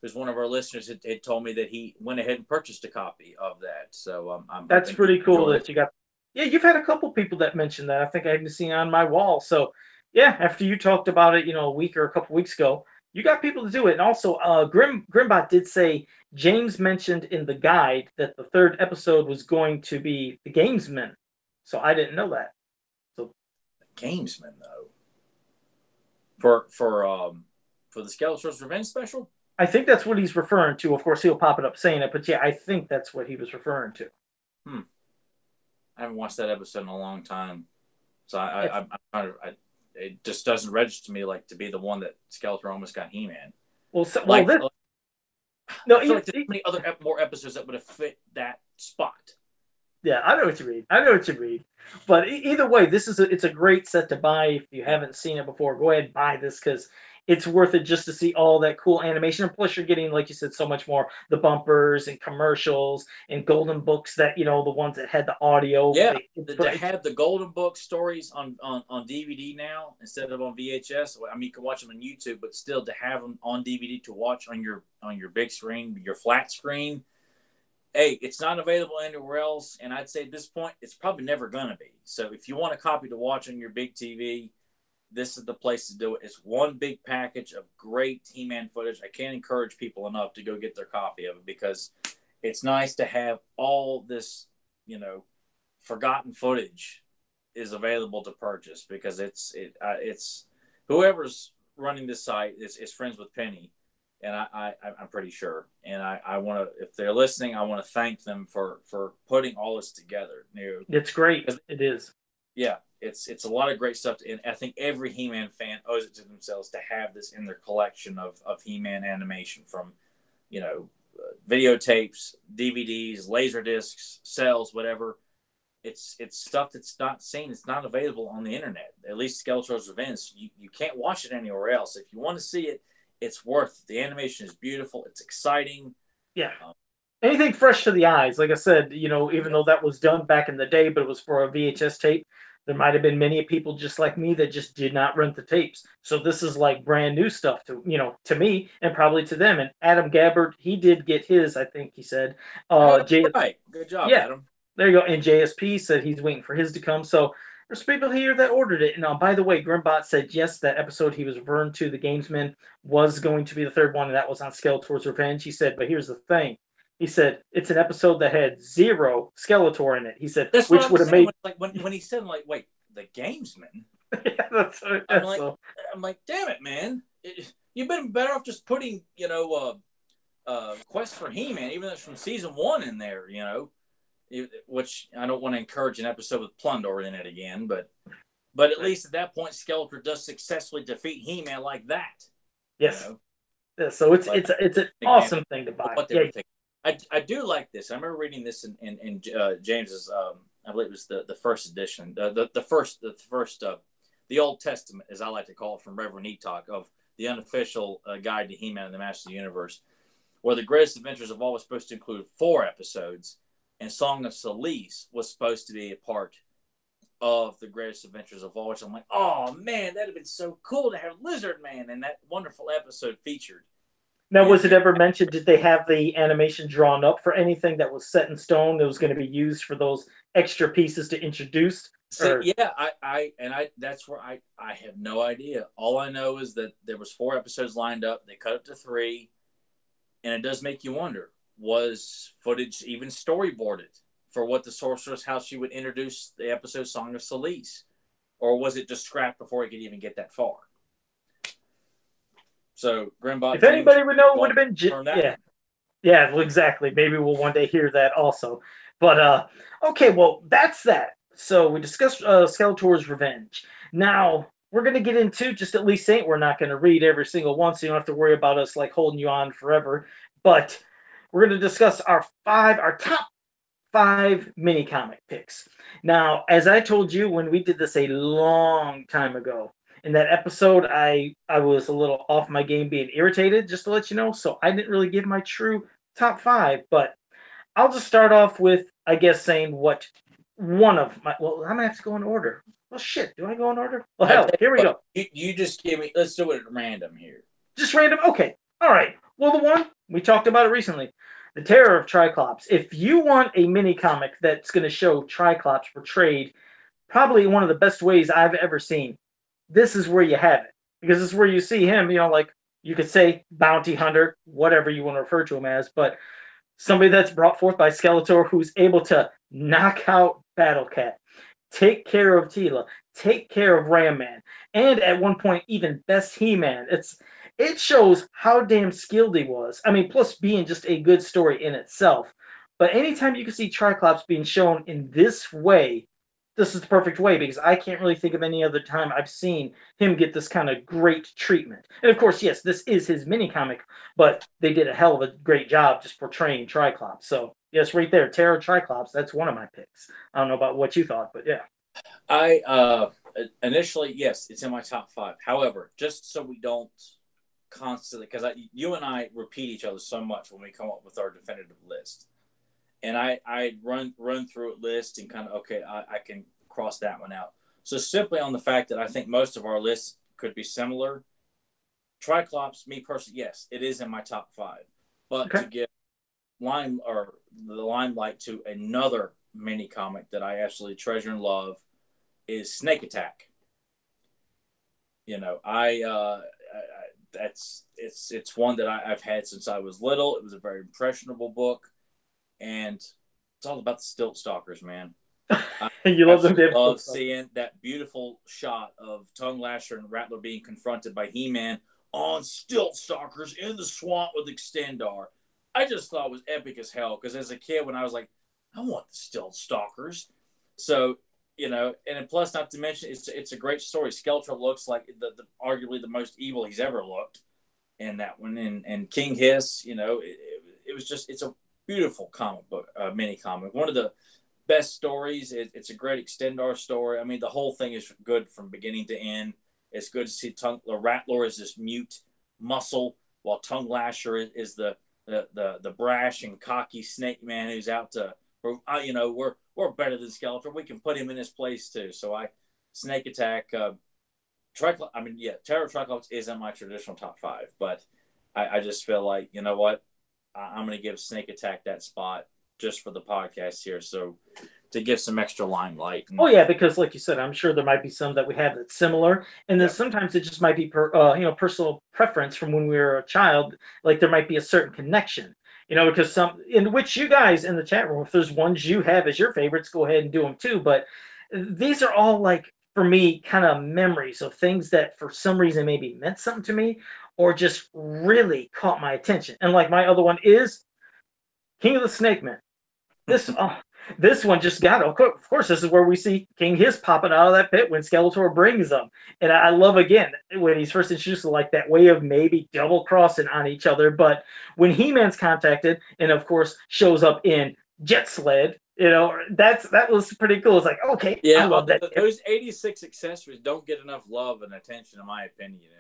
who's one of our listeners, had told me that he went ahead and purchased a copy of that. So I'm That's hoping he pretty cool enjoyed it. that you got. Yeah, you've had a couple people that mentioned that. I think I even seen on my wall. So, yeah, after you talked about it, a week or a couple weeks ago, you got people to do it. And also, Grimbot did say James mentioned in the guide that the third episode was going to be the Gamesman. So I didn't know that. So Gamesman though, for the Skeletor's Revenge special. I think that's what he's referring to. Of course, he'll pop it up saying it, but yeah, I think that's what he was referring to. Hmm. I haven't watched that episode in a long time, so Yeah. I'm kind of it just doesn't register to me like to be the one that Skeletor almost got He-Man. Well, Like this no, I feel like there's so many other more episodes that would have fit that spot. yeah, I know what you mean. I know what you mean. But either way, it's a great set to buy if you Yeah. haven't seen it before. Go ahead and buy this because it's worth it just to see all that cool animation. And plus, you're getting, like you said, so much more the bumpers and commercials and golden books that the ones that had the audio. Yeah, to have the Golden Book stories on DVD now instead of on VHS. I mean, you can watch them on YouTube, but still to have them on DVD to watch on your big screen, your flat screen. Hey, it's not available anywhere else, and I'd say at this point, it's probably never gonna be. So if you want a copy to watch on your big TV, this is the place to do it. It's one big package of great He-Man footage. I can't encourage people enough to go get their copy of it because it's nice to have all this, forgotten footage is available to purchase because it's whoever's running this site is friends with Penny, and I'm pretty sure. And I want to, if they're listening, I want to thank them for putting all this together. It's great. It is. Yeah, it's a lot of great stuff, and I think every He-Man fan owes it to themselves to have this in their collection of He-Man animation from, videotapes, DVDs, laser discs, cells, whatever. It's stuff that's not seen. It's not available on the internet. At least Skeletor's Revenge, you can't watch it anywhere else. If you want to see it, it's worth it. The animation is beautiful. It's exciting. Yeah. Anything fresh to the eyes. Like I said, even Yeah. though that was done back in the day, but it was for a VHS tape, there might have been many people just like me that just did not rent the tapes. So this is like brand new stuff to me and probably to them. And Adam Gabbard, he did get his, I think he said. Right. Good job, Yeah, Adam. there you go. And JSP said he's waiting for his to come. So there's people here that ordered it. And by the way, Grimbot said yes, that episode he was referring to, the Gamesman, was going to be the third one, and that was on Skeletor's Revenge. He said, but here's the thing. He said it's an episode that had zero Skeletor in it. He said, That's what which I'm would have saying. made When he said, like, wait, the Gamesman? Yeah, that's right. I'm That's like, so. damn it, man! You've been better off just putting, Quest for He-Man, even though it's from season one in there, which I don't want to encourage an episode with Plundor in it again, but at least at that point, Skeletor does successfully defeat He-Man like that, you Yes. know. Yeah, so it's But it's an example awesome thing to of buy. what they Yeah. were thinking. I do like this. I remember reading this in James's. I believe it was the first edition, the Old Testament, as I like to call it, from Reverend Etok, of the unofficial guide to He-Man and the Master of the Universe, where the Greatest Adventures of All was supposed to include 4 episodes, and Song of Solace was supposed to be a part of the Greatest Adventures of All, which I'm like, oh man, that'd have been so cool to have Lizard Man in that wonderful episode featured. Now, was it And ever mentioned? Did they have the animation drawn up for anything that was set in stone that was going to be used for those extra pieces to introduce? see, Or yeah, that's where I have no idea. All I know is that there was 4 episodes lined up. They cut it to 3, and it does make you wonder: was footage even storyboarded for what the sorceress, how she would introduce the episode Song of Solace, or was it just scrapped before it could even get that far? So, if Grimbot James, anybody would know, it would going have to been confirm that yeah, one. yeah, well, exactly. Maybe we'll one day hear that also. But okay, well, that's that. So we discussed Skeletor's Revenge. Now we're gonna get into, just at least saying we're not gonna read every single one, so you don't have to worry about us like holding you on forever. But we're gonna discuss our top 5 mini comic picks. Now, as I told you when we did this a long time ago, in that episode, I was a little off my game, being irritated, just to let you know. So I didn't really give my true top 5, but I'll just start off with, I guess, saying what one of my. Well, I'm gonna have to go in order. Well, shit, do I go in order? Well, I tell hell, you here we what, go. you just give me. Let's do it at random here. Just random. Okay. All right. Well, the one we talked about it recently, the Terror of Triclops. If you want a mini comic that's going to show Triclops portrayed probably one of the best ways I've ever seen, this is where you have it, because this is where you see him. Like you could say bounty hunter, whatever you want to refer to him as, but somebody that's brought forth by Skeletor, who's able to knock out Battle Cat, take care of Tila, take care of Ram Man, and at one point even best He-Man. It shows how damn skilled he was. I mean, plus being just a good story in itself. But anytime you can see Triclops being shown in this way, this is the perfect way, because I can't really think of any other time I've seen him get this kind of great treatment. And of course, yes, this is his mini comic, but they did a hell of a great job just portraying Triclops. So yes, right there, Terror Triclops. That's one of my picks. I don't know about what you thought, but yeah. I initially, yes, it's in my top 5. However, just so we don't constantly, because you and I repeat each other so much when we come up with our definitive list, and I run through a list and kind of, okay, I can cross that one out. So simply on the fact that I think most of our lists could be similar, Triclops, me personally, yes, it is in my top 5. But Okay. to give the limelight to another mini comic that I absolutely treasure and love is Snake Attack. It's one that I've had since I was little. It was a very impressionable book, and it's all about the stilt stalkers, man. I You love them absolutely damn love stuff. seeing that beautiful shot of Tongue Lasher and Rattler being confronted by He-Man on stilt stalkers in the swamp with Extendar. I just thought it was epic as hell, because as a kid, when I was like, I want the stilt stalkers. So, and plus, not to mention, it's a great story. Skeletor looks like the arguably the most evil he's ever looked in that one, and King Hiss. It was just, it's a beautiful comic book, mini comic. One of the best stories. It's a great Extendar story. I mean, the whole thing is good from beginning to end. It's good to see Rattler is this mute muscle, while Tongue Lasher is the brash and cocky Snake Man who's out to, we're better than Skeletor. We can put him in his place too. So Snake Attack, Terror Triclops isn't my traditional top 5, but I just feel like, you know what, I'm going to give Snake Attack that spot just for the podcast here. So to give some extra limelight. Oh yeah, because like you said, I'm sure there might be some that we have that's similar, and then Yeah. sometimes it just might be personal preference from when we were a child. Like there might be a certain connection, because some in which you guys in the chat room, if there's ones you have as your favorites, go ahead and do them too. But these are all like for me, kind of memories of things that for some reason maybe meant something to me or just really caught my attention. And like my other one is King of the Snake Man. This this one just got, of course, this is where we see King Hiss popping out of that pit when Skeletor brings them. And I love, again, when he's first introduced, like that way of maybe double crossing on each other. But when He-Man's contacted and of course shows up in Jet Sled, that was pretty cool. It's like, okay, I Yeah, love that. those 86 accessories don't get enough love and attention, in my opinion.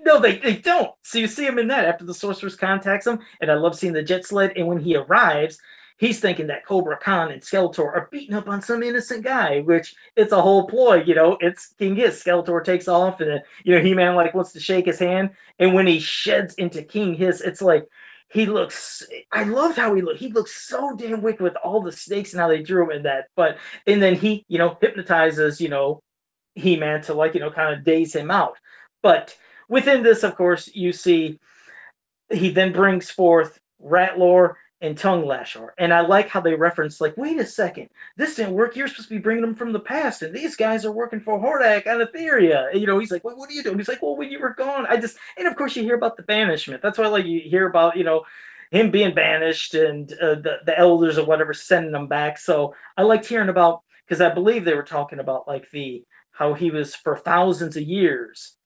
No, they don't. So you see him in that after the sorceress contacts him, and I love seeing the jet sled. And when he arrives, he's thinking that Cobra Khan and Skeletor are beating up on some innocent guy, which it's a whole ploy. It's King Hiss. Skeletor takes off, and He-Man like wants to shake his hand, and when he sheds into King Hiss, it's like he looks. I loved how he looked. He looks so damn wicked with all the snakes and how they drew him in that. But and then he hypnotizes He-Man to kind of daze him out, but within this, of course, you see he then brings forth Ratlore and Tongue Lasher. And I like how they reference, like, wait a second, this didn't work. You're supposed to be bringing them from the past, and these guys are working for Hordak on Etheria. And, he's like, what are you doing? He's like, well, when you were gone, and of course, you hear about the banishment. That's why, like, you hear about, him being banished and the elders or whatever sending them back. So I liked hearing about, because I believe they were talking about, like, how he was for thousands of years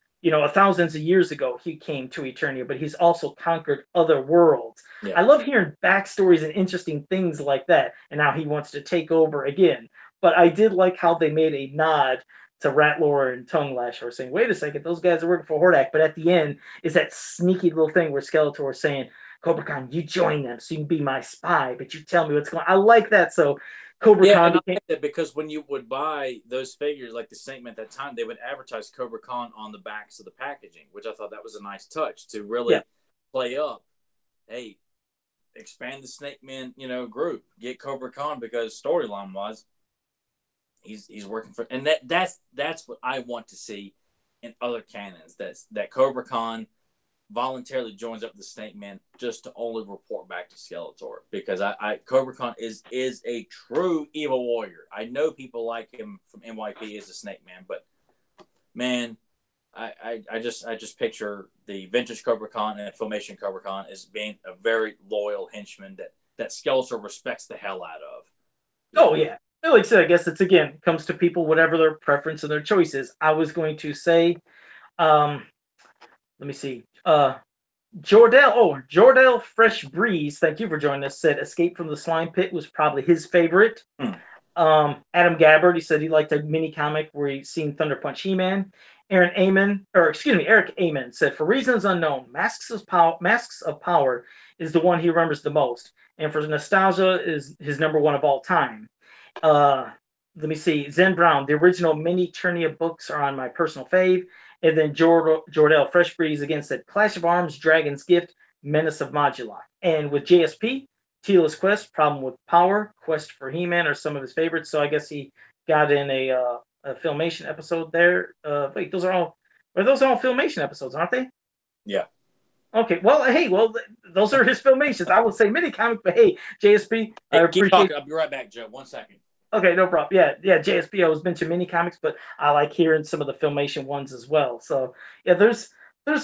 thousands of years ago, he came to Eternia, but he's also conquered other worlds. Yeah. I love hearing backstories and interesting things like that, and now he wants to take over again. But I did like how they made a nod to Ratlore and Tongue Lasher, saying, wait a second, those guys are working for Hordak. But at the end is that sneaky little thing where Skeletor is saying, Cobra Khan, you join them so you can be my spy, but you tell me what's going on. I like that. So Cobra Khan and I like that because when you would buy those figures, like the Snake Man at that time, they would advertise Cobra Khan on the backs of the packaging, which I thought that was a nice touch to really play up. Hey, expand the Snake Man, group, get Cobra Khan, because storyline wise, he's working for, and that's what I want to see in other canons. That Cobra Khan voluntarily joins up with the Snake Man just to only report back to Skeletor, because Cobra Khan is a true evil warrior. I know people like him from NYP as a Snake Man, but man, I just picture the vintage Cobra Khan and Filmation Cobra Khan as being a very loyal henchman that Skeletor respects the hell out of. Oh yeah. Like I said, I guess it's again comes to people whatever their preference and their choice is. I was going to say, let me see. Jordell Fresh Breeze, thank you for joining us, said Escape from the Slime Pit was probably his favorite. Adam Gabbard, he said he liked a mini comic where he seen Thunder Punch He-Man. Eric Amen said, for reasons unknown, Masks of Power is the one he remembers the most. And for nostalgia is his number one of all time. Let me see. Zen Brown, the original mini Eternia books are on my personal fave. And then Jordell Fresh Breeze again said Clash of Arms, Dragon's Gift, Menace of Modula. And with JSP, Teela's Quest, Problem with Power, Quest for He-Man are some of his favorites. So I guess he got in a Filmation episode there. Wait, those are all Filmation episodes, aren't they? Yeah. Okay, those are his Filmations. I would say mini comic, but hey, JSP, I appreciate. Keep talking. I'll be right back, Joe. 1 second. Okay, no problem. Yeah, JSP. I was mentioning mini comics, but I like hearing some of the Filmation ones as well. So yeah, there's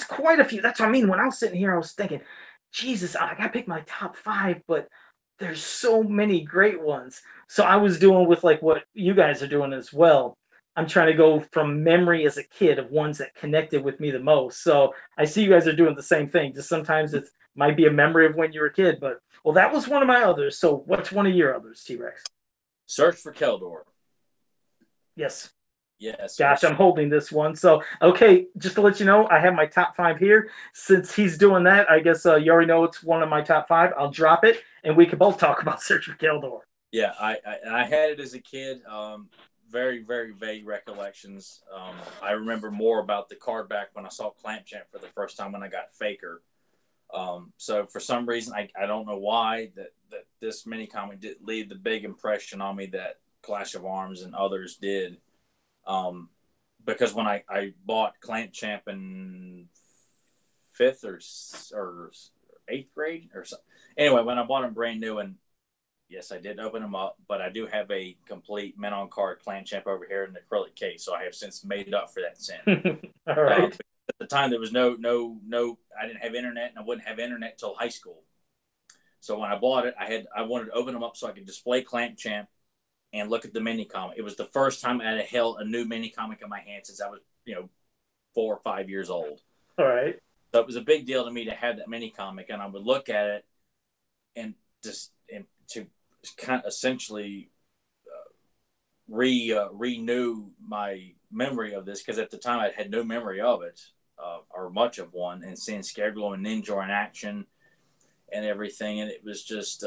quite a few. That's what I mean. When I was sitting here, I was thinking, Jesus, I gotta pick my top 5, but there's so many great ones. So I was doing with like what you guys are doing as well. I'm trying to go from memory as a kid of ones that connected with me the most. So I see you guys are doing the same thing. Just sometimes it might be a memory of when you were a kid, but well, that was one of my others. So what's one of your others, T-Rex? Search for Keldor. Yes. Yes. Gosh, I'm holding this one. So, okay, just to let you know, I have my top 5 here. Since he's doing that, I guess you already know it's one of my top 5. I'll drop it, and we can both talk about Search for Keldor. Yeah, I had it as a kid. Very, very vague recollections. I remember more about the card back when I saw Clamp Champ for the first time when I got Faker. So for some reason, I don't know why that this mini comic didn't leave the big impression on me that Clash of Arms and others did. Because when I bought Clamp Champ in 5th or 8th grade or something. Anyway, when I bought him brand new, and Yes, I did open them up, but I do have a complete men on card clan champ over here in the acrylic case, so I have since made up for that sin. All right. At the time, there was no. I didn't have internet, and I wouldn't have internet till high school. So when I bought it, I wanted to open them up so I could display clan champ and look at the mini comic. It was the first time I had held a new mini comic in my hand since I was 4 or 5 years old. All right. So it was a big deal to me to have that mini comic, and I would look at it and to kind of essentially renew my memory of this, because at the time I had no memory of it or much of one, and seeing Scareglow and Ninja in action and everything, and it was just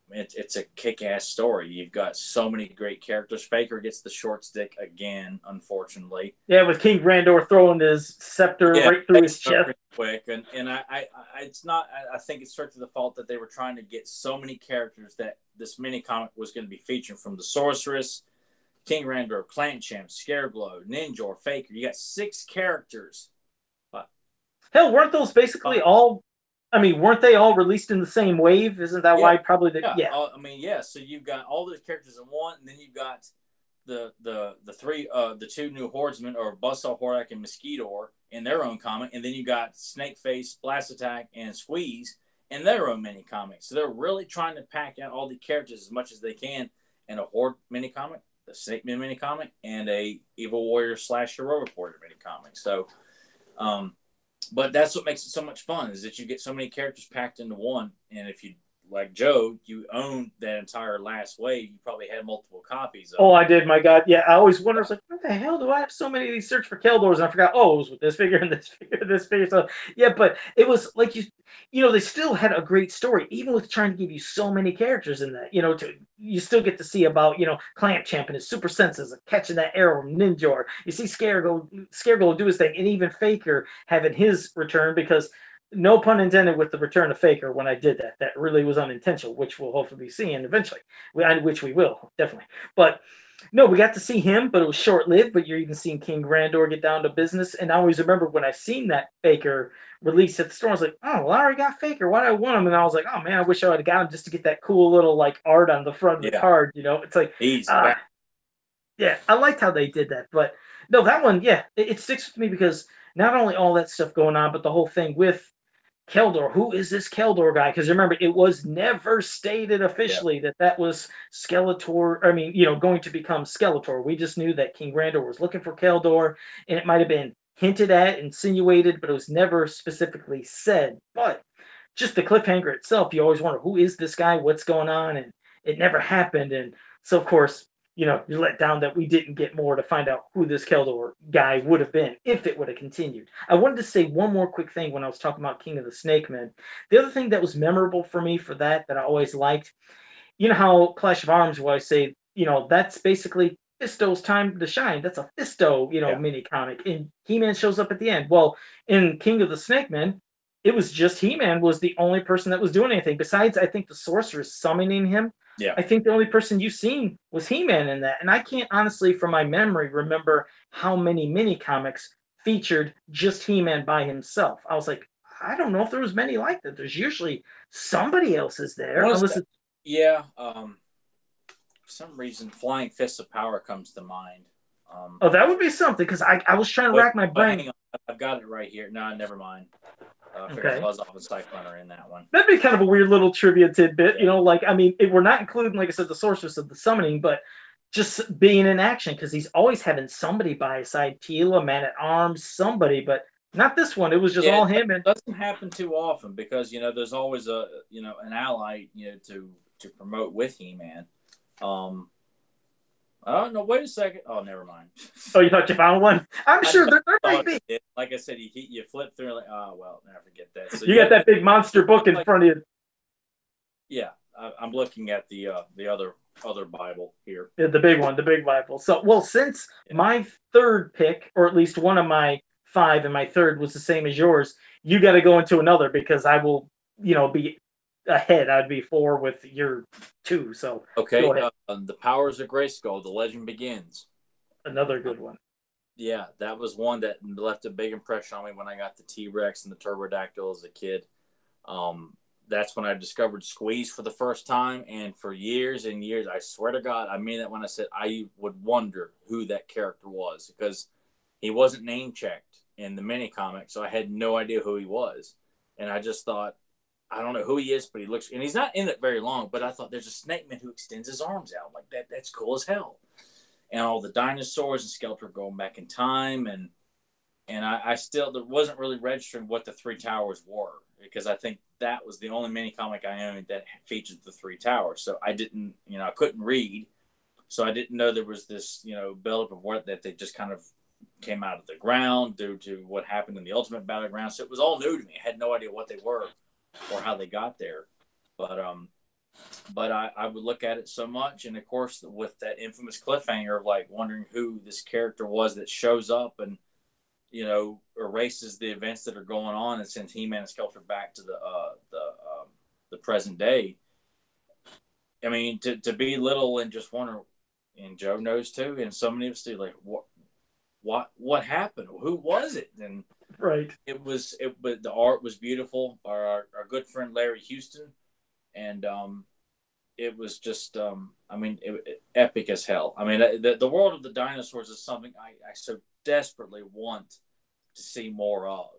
it's a kick-ass story. You've got so many great characters. Faker gets the short stick again, unfortunately. Yeah, with King Grandor throwing his scepter right through his chest. Quick, and I it's not. I think it's strictly the fault that they were trying to get so many characters that this mini comic was going to be featuring, from the Sorceress, King Grandor, Clan Champ, Scareglow, Ninja, Faker. You got 6 characters. Hell, weren't those basically all? I mean, weren't they all released in the same wave? Isn't that why probably the I mean, yeah. So you've got all those characters in one, and then you've got the 2 new Hordsmen, or Buzzsaw, Horak, and Mosquito, in their own comic, and then you got Snakeface, Blast Attack, and Squeeze in their own mini comic. So they're really trying to pack out all the characters as much as they can in a Horde mini comic, a Snake Man mini comic, and a Evil Warrior / Heroic Warrior mini comic. So, but that's what makes it so much fun, is that you get so many characters packed into one. And if you, like Joe, you owned that entire last wave, you probably had multiple copies of it. Oh, I did, my God. Yeah, I always wonder, I was like, what the hell do I have so many of these search for Keldors? And I forgot, it was with this figure and this figure and this figure. So, yeah, but it was like, they still had a great story, even with trying to give you so many characters in that. You still get to see about, Clamp Champ and his super senses of catching that arrow from Ninja. You see Scareglow do his thing, and even Faker having his return, because no pun intended with the return of Faker when I did that. That really was unintentional, which we'll hopefully be seeing eventually, which we will, definitely. But no, we got to see him, but it was short-lived. But you're even seeing King Grandor get down to business. And I always remember when I seen that Faker release at the store, I was like, oh, well, I already got Faker. Why do I want him? And I was like, oh, man, I wish I would have got him just to get that cool little, like, art on the front of the card. It's like, yeah, I liked how they did that. But no, that one, yeah, it sticks with me, because not only all that stuff going on, but the whole thing with Keldor. Who is this Keldor guy? Because remember, it was never stated officially that was Skeletor. I mean, going to become Skeletor. We just knew that King Grandor was looking for Keldor, and it might have been hinted at, insinuated, but it was never specifically said. But just the cliffhanger itself, you always wonder, who is this guy? What's going on? And it never happened. And so, of course, you're let down that we didn't get more to find out who this Keldor guy would have been if it would have continued. I wanted to say one more quick thing when I was talking about King of the Snake Men. The other thing that was memorable for me for that I always liked, how Clash of Arms, where I say, that's basically Fisto's time to shine. That's a Fisto, mini comic. And He-Man shows up at the end. Well, in King of the Snake Men, it was just He-Man was the only person that was doing anything. Besides, I think the Sorceress summoning him. Yeah. I think the only person you've seen was He-Man in that. And I can't honestly, from my memory, remember how many mini comics featured just He-Man by himself. I was like, I don't know if there was many like that. There's usually somebody else is there. For some reason, Flying Fists of Power comes to mind. That would be something, because I was trying to rack my brain. Hang on, I've got it right here. No, never mind. I figured Buzz-Off and Cyclone in that one. That'd be kind of a weird little trivia tidbit, we're not including, like I said, the Sorceress of the Summoning, but just being in action, because he's always having somebody by his side, Teela, Man-at-Arms, somebody, but not this one. It was just all him. It doesn't happen too often, because, there's always an ally, to promote with He-Man. Oh, no, wait a second. Oh, never mind. Oh, you thought you found one? I'm sure there might be. Like I said, you flip through, like, oh, well, never forget that. So you got that big monster book in front of you. Yeah, I'm looking at the other Bible here. Yeah, the big one, the big Bible. So, well, since my third pick, or at least one of my 5 and my third was the same as yours, you got to go into another, because I will, be ahead. I'd be 4 with your 2. So okay, the Powers of Grayskull, The Legend Begins. Another good one. Yeah, that was one that left a big impression on me when I got the T-Rex and the Turbodactyl as a kid. that's when I discovered Squeeze for the first time. And for years and years, I swear to God, I mean that when I said I would wonder who that character was, because he wasn't name checked in the mini comic, so I had no idea who he was. And I just thought, I don't know who he is, but he looks, and he's not in it very long. But I thought, there's a Snake Man who extends his arms out like that. That's cool as hell. And all the dinosaurs and Skeletor going back in time, and I still wasn't really registering what the three towers were, because I think that was the only mini comic I owned that featured the three towers. So I didn't, I couldn't read, so I didn't know there was this, buildup of what that they just kind of came out of the ground due to what happened in the Ultimate Battleground. So it was all new to me. I had no idea what they were or how they got there. But I would look at it so much, and of course with that infamous cliffhanger of like wondering who this character was that shows up and erases the events that are going on and sends He-Man and Skeletor back to the present day. I mean, to be little and just wonder, and Joe knows too, and so many of us do, like, what happened? Who was it? And right, but the art was beautiful. Our good friend Larry Houston, and it was just epic as hell. I mean, the world of the dinosaurs is something I so desperately want to see more of.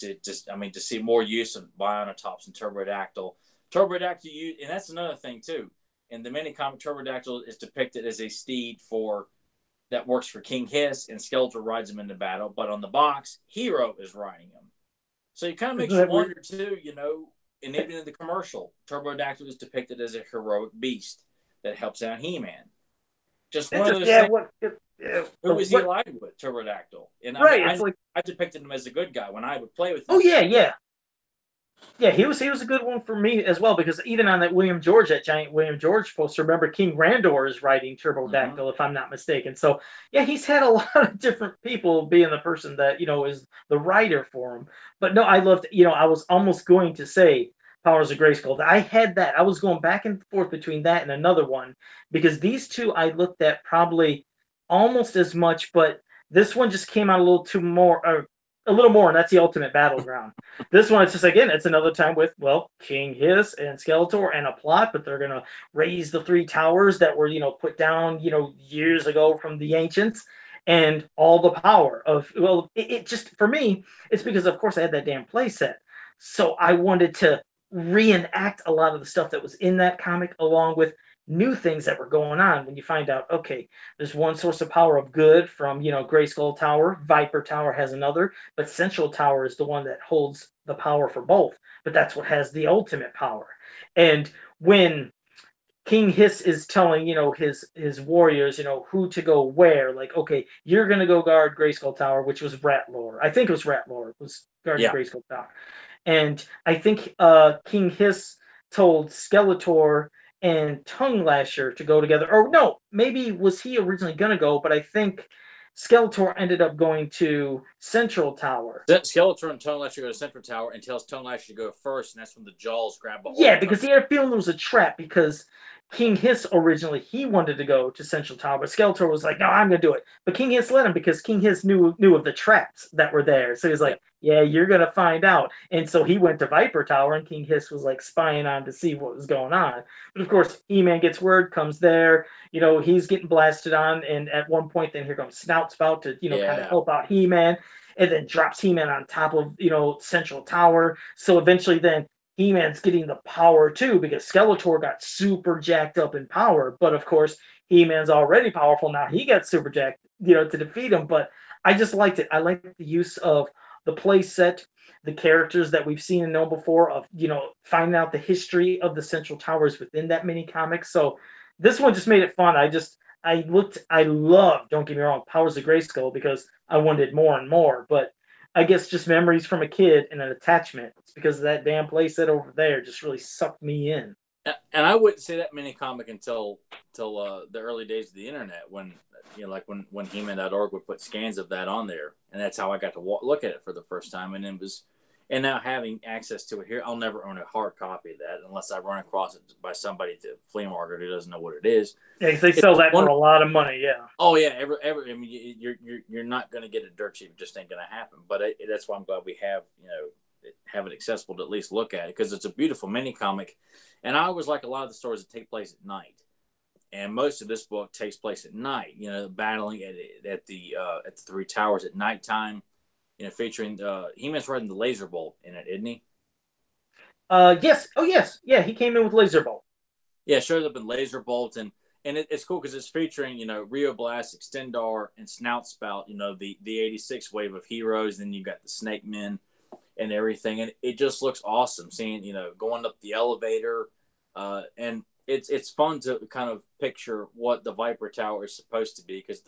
To see more use of Bionatops and Turbodactyl. And that's another thing too. In the mini comic, Turbodactyl is depicted as a steed that works for King Hiss, and Skeletor rides him into battle. But on the box, Hero is riding him. So it kind of makes you wonder too, and even in the commercial, Turbodactyl is depicted as a heroic beast that helps out He-Man. Just one of those things. Who is he allied with? Turbodactyl. And I depicted him as a good guy when I would play with him. Oh yeah. Yeah, he was a good one for me as well, because even on that giant William George poster, remember King Randor is riding Turbodactyl, if I'm not mistaken. So yeah, he's had a lot of different people being the person that is the writer for him. But no, I loved. I was almost going to say Powers of Grayskull. I had that. I was going back and forth between that and another one, because these two I looked at probably almost as much, but this one just came out a little more, and that's the Ultimate Battleground. This one, it's just, again, it's another time with, King Hiss and Skeletor and a plot, but they're going to raise the three towers that were, put down, years ago from the ancients, and all the power of, it just, for me, it's because, of course, I had that damn play set. So I wanted to reenact a lot of the stuff that was in that comic, along with new things that were going on. When you find out, okay, there's one source of power of good from, Grayskull Tower, Viper Tower has another, but Central Tower is the one that holds the power for both, but that's what has the ultimate power. And when King Hiss is telling, his warriors, who to go where, like, okay, you're going to go guard Grayskull Tower, which was Ratlore. I think it was Ratlore was guarding Grayskull Tower. And I think King Hiss told Skeletor and Tongue Lasher to go together. Or no, maybe was he originally going to go, but I think Skeletor ended up going to Central Tower. Skeletor and Tongue Lasher go to Central Tower and tells Tongue Lasher to go first, and that's when the Jaws grab a hold. Yeah, because he had a feeling it was a trap, because King Hiss originally, he wanted to go to Central Tower, but Skeletor was like, no, I'm going to do it. But King Hiss let him, because King Hiss knew of the traps that were there. So he was like, yeah, you're going to find out. And so he went to Viper Tower, and King Hiss was like spying on to see what was going on. But of course, He-Man gets word, comes there, he's getting blasted on. And at one point, then here comes Snout Spout to, kind of help out He-Man, and then drops He-Man on top of, Central Tower. So eventually then He-Man's getting the power too, because Skeletor got super jacked up in power. But of course, He-Man's already powerful now. He got super jacked, to defeat him. But I just liked it. I liked the use of the play set, the characters that we've seen and known before, of, finding out the history of the Central Towers within that mini comic. So this one just made it fun. I loved, don't get me wrong, Powers of Grayskull, because I wanted more and more. But I guess just memories from a kid and an attachment. It's because of that damn playset over there just really sucked me in. And I wouldn't say that mini comic until the early days of the internet, when when He-Man.org would put scans of that on there, and that's how I got to look at it for the first time. And now having access to it here, I'll never own a hard copy of that unless I run across it by somebody at the flea market who doesn't know what it is. Yeah, they sell that for a lot of money. Yeah. Oh yeah, I mean, you're not going to get it dirt cheap. It just ain't going to happen. But that's why I'm glad we have have it accessible to at least look at it, because it's a beautiful mini comic. And I always like a lot of the stories that take place at night. And most of this book takes place at night, battling at the three towers at nighttime, featuring He-Man's riding the laser bolt in it, isn't he? Yes. Oh, yes. Yeah, he came in with laser bolt. Yeah, shows up in laser bolt, and it's cool because it's featuring Rio Blast, Extendar, and Snout Spout. The '86 wave of heroes. Then you got the Snake Men and everything, and it just looks awesome. Seeing going up the elevator, and it's fun to kind of picture what the Viper Tower is supposed to be, because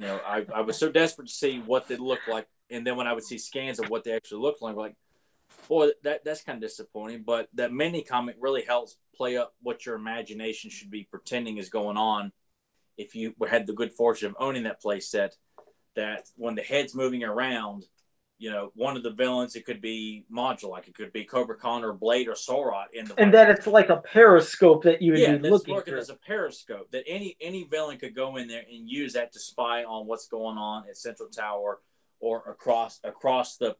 I was so desperate to see what they look like, and then when I would see scans of what they actually look like, boy, that's kind of disappointing. But that mini comic really helps play up what your imagination should be pretending is going on if you had the good fortune of owning that play set. That when the head's moving around, one of the villains, it could be Modulak, it could be Cobra Khan or Blade or Sorot in the And Viper. that it's like a periscope that you would be that's looking working through. as a periscope. That any villain could go in there and use that to spy on what's going on at Central Tower or across the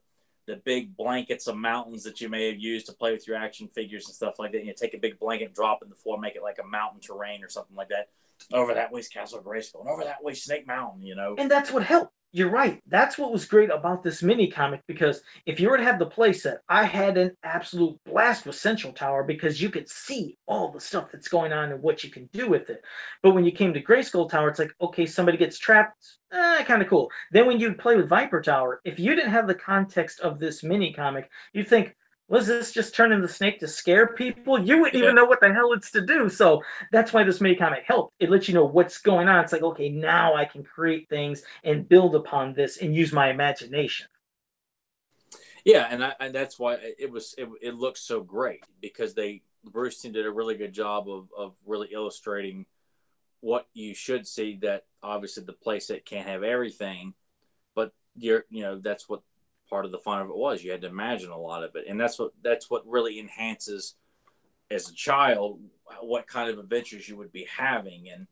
big blankets of mountains that you may have used to play with your action figures and stuff like that. Take a big blanket, drop it in the floor, make it like a mountain terrain or something like that. Over that way's Castle Grayskull, and over that way Snake Mountain. And that's what helped. You're right. That's what was great about this mini comic, because if you were to have the playset, I had an absolute blast with Central Tower because you could see all the stuff that's going on and what you can do with it. But when you came to Grayskull Tower, it's like, okay, somebody gets trapped. Kind of cool. Then when you play with Viper Tower, if you didn't have the context of this mini comic, you think, was this just turning the snake to scare people? You wouldn't even know what the hell it's to do. So that's why this mini comic helped. It lets you know what's going on. It's like, okay, now I can create things and build upon this and use my imagination. Yeah, and that's why it looks so great, because Bruce team did a really good job of really illustrating what you should see. That obviously the playset can't have everything, but that's what part of the fun of it was. You had to imagine a lot of it, and that's what really enhances, as a child, what kind of adventures you would be having. And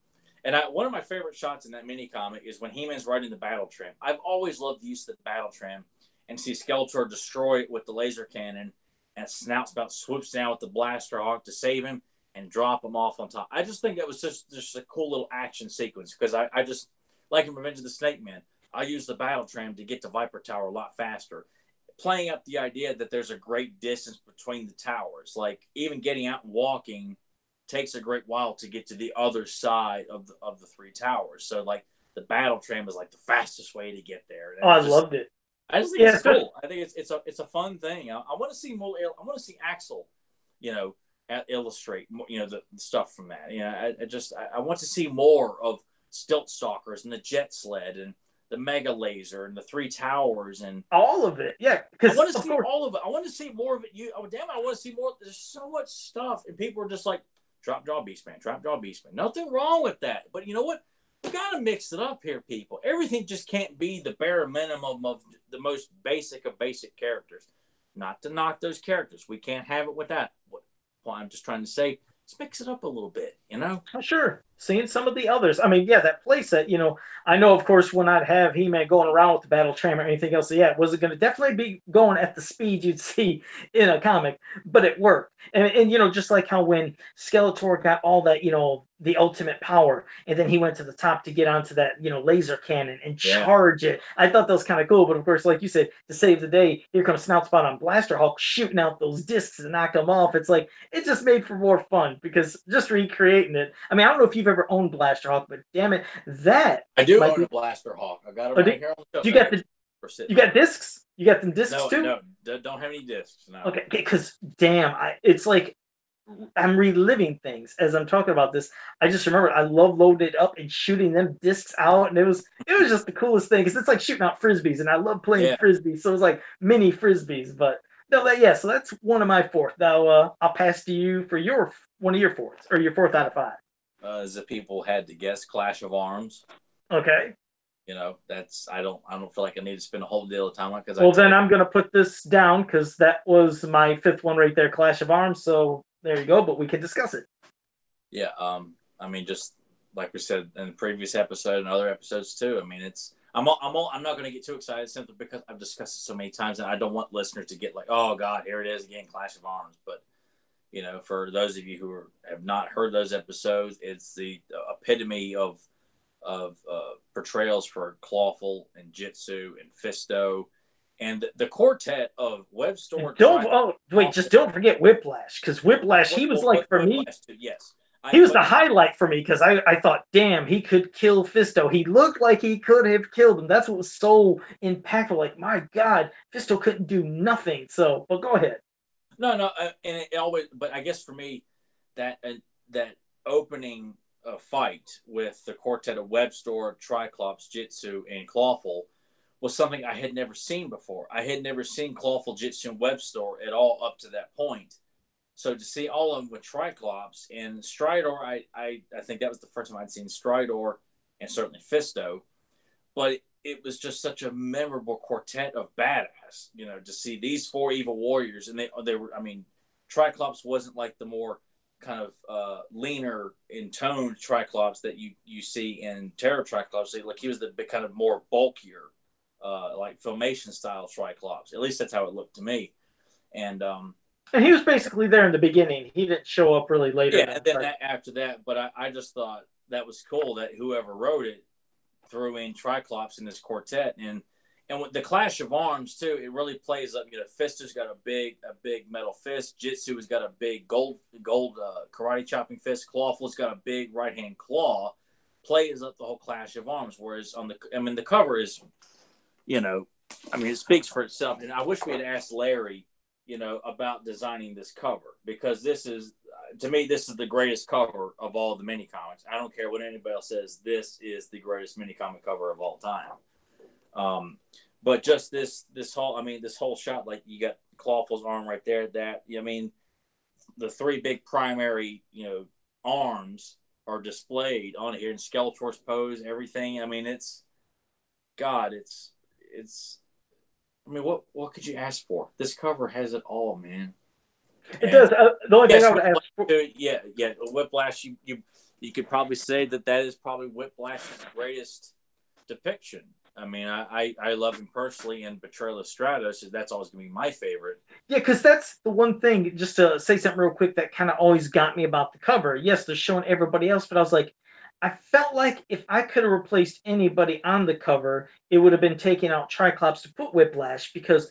one of my favorite shots in that mini comic is when He-Man's riding the battle tram. I've always loved the use of the battle tram, and see Skeletor destroy it with the laser cannon, and Snout Spout swoops down with the blaster hawk to save him and drop him off on top. I just think that was just a cool little action sequence, because I just, like in Revenge of the Snake Man, I use the battle tram to get to Viper Tower a lot faster, playing up the idea that there's a great distance between the towers. Like, even getting out and walking takes a great while to get to the other side of the three towers. So, like, the battle tram is like the fastest way to get there. Oh, I loved it. I just think it's cool. I think it's a fun thing. I want to see more. I want to see Axel, illustrate the stuff from that. I want to see more of Stilt Stalkers and the Jet Sled and the Mega Laser and the Three Towers and all of it. Yeah, I want to see all of it. I want to see more of it. I want to see more. There's so much stuff, and people are just like, drop jaw Beastman, drop jaw Beastman. Nothing wrong with that, but you know what? We got to mix it up here, people. Everything just can't be the bare minimum of the most basic of basic characters. Not to knock those characters. We can't have it with that. Well, I'm just trying to say, let's mix it up a little bit, Sure. Seeing some of the others. I mean, yeah, that playset, I know, of course, when I'd have He-Man going around with the battle tram or anything else, so yeah, it wasn't going to definitely be going at the speed you'd see in a comic, but it worked. And just like how when Skeletor got all that, the ultimate power, and then he went to the top to get onto that, laser cannon and charge it. I thought that was kind of cool, but of course, like you said, to save the day, here comes Snout Spot on Blaster Hulk shooting out those discs and knock them off. It's like, it just made for more fun, because just recreating it. I mean, I don't know if you've ever owned Blaster Hawk, but damn it, that I do own a Blaster Hawk. I got it right here on the show. You got discs? You got them discs too? No, don't have any discs. No. Okay, because damn, it's like I'm reliving things as I'm talking about this. I just remember I love loading it up and shooting them discs out, and it was just the coolest thing, because it's like shooting out frisbees, and I love playing frisbees, so it was like mini frisbees. But no, so that's one of my fourth. Now I'll pass to you for one of your fourths, or your fourth out of five. The people had to guess Clash of Arms. Okay. That's I don't feel like I need to spend a whole deal of time on, because then I'm gonna put this down, because that was my fifth one right there, Clash of Arms. So there you go, but we can discuss it. Yeah, I mean, just like we said in the previous episode and other episodes too. I mean, I'm not going to get too excited simply because I've discussed it so many times, and I don't want listeners to get like, oh God, here it is again, Clash of Arms. But for those of you who have not heard those episodes, it's the epitome of portrayals for Clawful and Jitsu and Fisto, and the quartet of Web Store. Just don't forget Whiplash, because Whiplash, he was like, for me, Whiplash too, yes. he was the highlight for me, because I thought, damn, he could kill Fisto. He looked like he could have killed him. That's what was so impactful. Like, my God, Fisto couldn't do nothing. So, but go ahead. No, and it always. But I guess for me, that opening fight with the quartet of Webstore, Triclops, Jitsu, and Clawful was something I had never seen before. I had never seen Clawful, Jitsu, and Webstore at all up to that point. So to see all of them with Triclops and Stridor, I think that was the first time I'd seen Stridor and certainly Fisto. But it was just such a memorable quartet of badass, to see these four evil warriors. And they were, I mean, Triclops wasn't like the more kind of leaner in tone Triclops that you see in Terror Triclops. Like he was the kind of more bulkier, like Filmation style Triclops. At least that's how it looked to me. And he was basically there in the beginning. He didn't show up really later. Yeah, and then after that, but I just thought that was cool that whoever wrote it threw in Triclops in this quartet, and with the Clash of Arms too, it really plays up. Fisto's got a big metal fist. Jitsu's got a big gold karate chopping fist. Clawful's got a big right hand claw. Plays up the whole Clash of Arms. Whereas the cover is, it speaks for itself. And I wish we had asked Larry, about designing this cover, because this is, to me, this is the greatest cover of all the mini comics. I don't care what anybody else says. This is the greatest mini comic cover of all time. But just this whole shot, like you got Clawful's arm right there. The three big primary, arms are displayed on here, and Skeletor's pose, everything. What could you ask for? This cover has it all, man. It does. The only thing I would ask for, Whiplash. You could probably say that is probably Whiplash's greatest depiction. I love him personally, and Betrayal of Stratos. That's always going to be my favorite. Yeah, because that's the one thing, just to say something real quick, that kind of always got me about the cover. Yes, they're showing everybody else, but I was like, I felt like if I could have replaced anybody on the cover, it would have been taking out Triclops to put Whiplash, because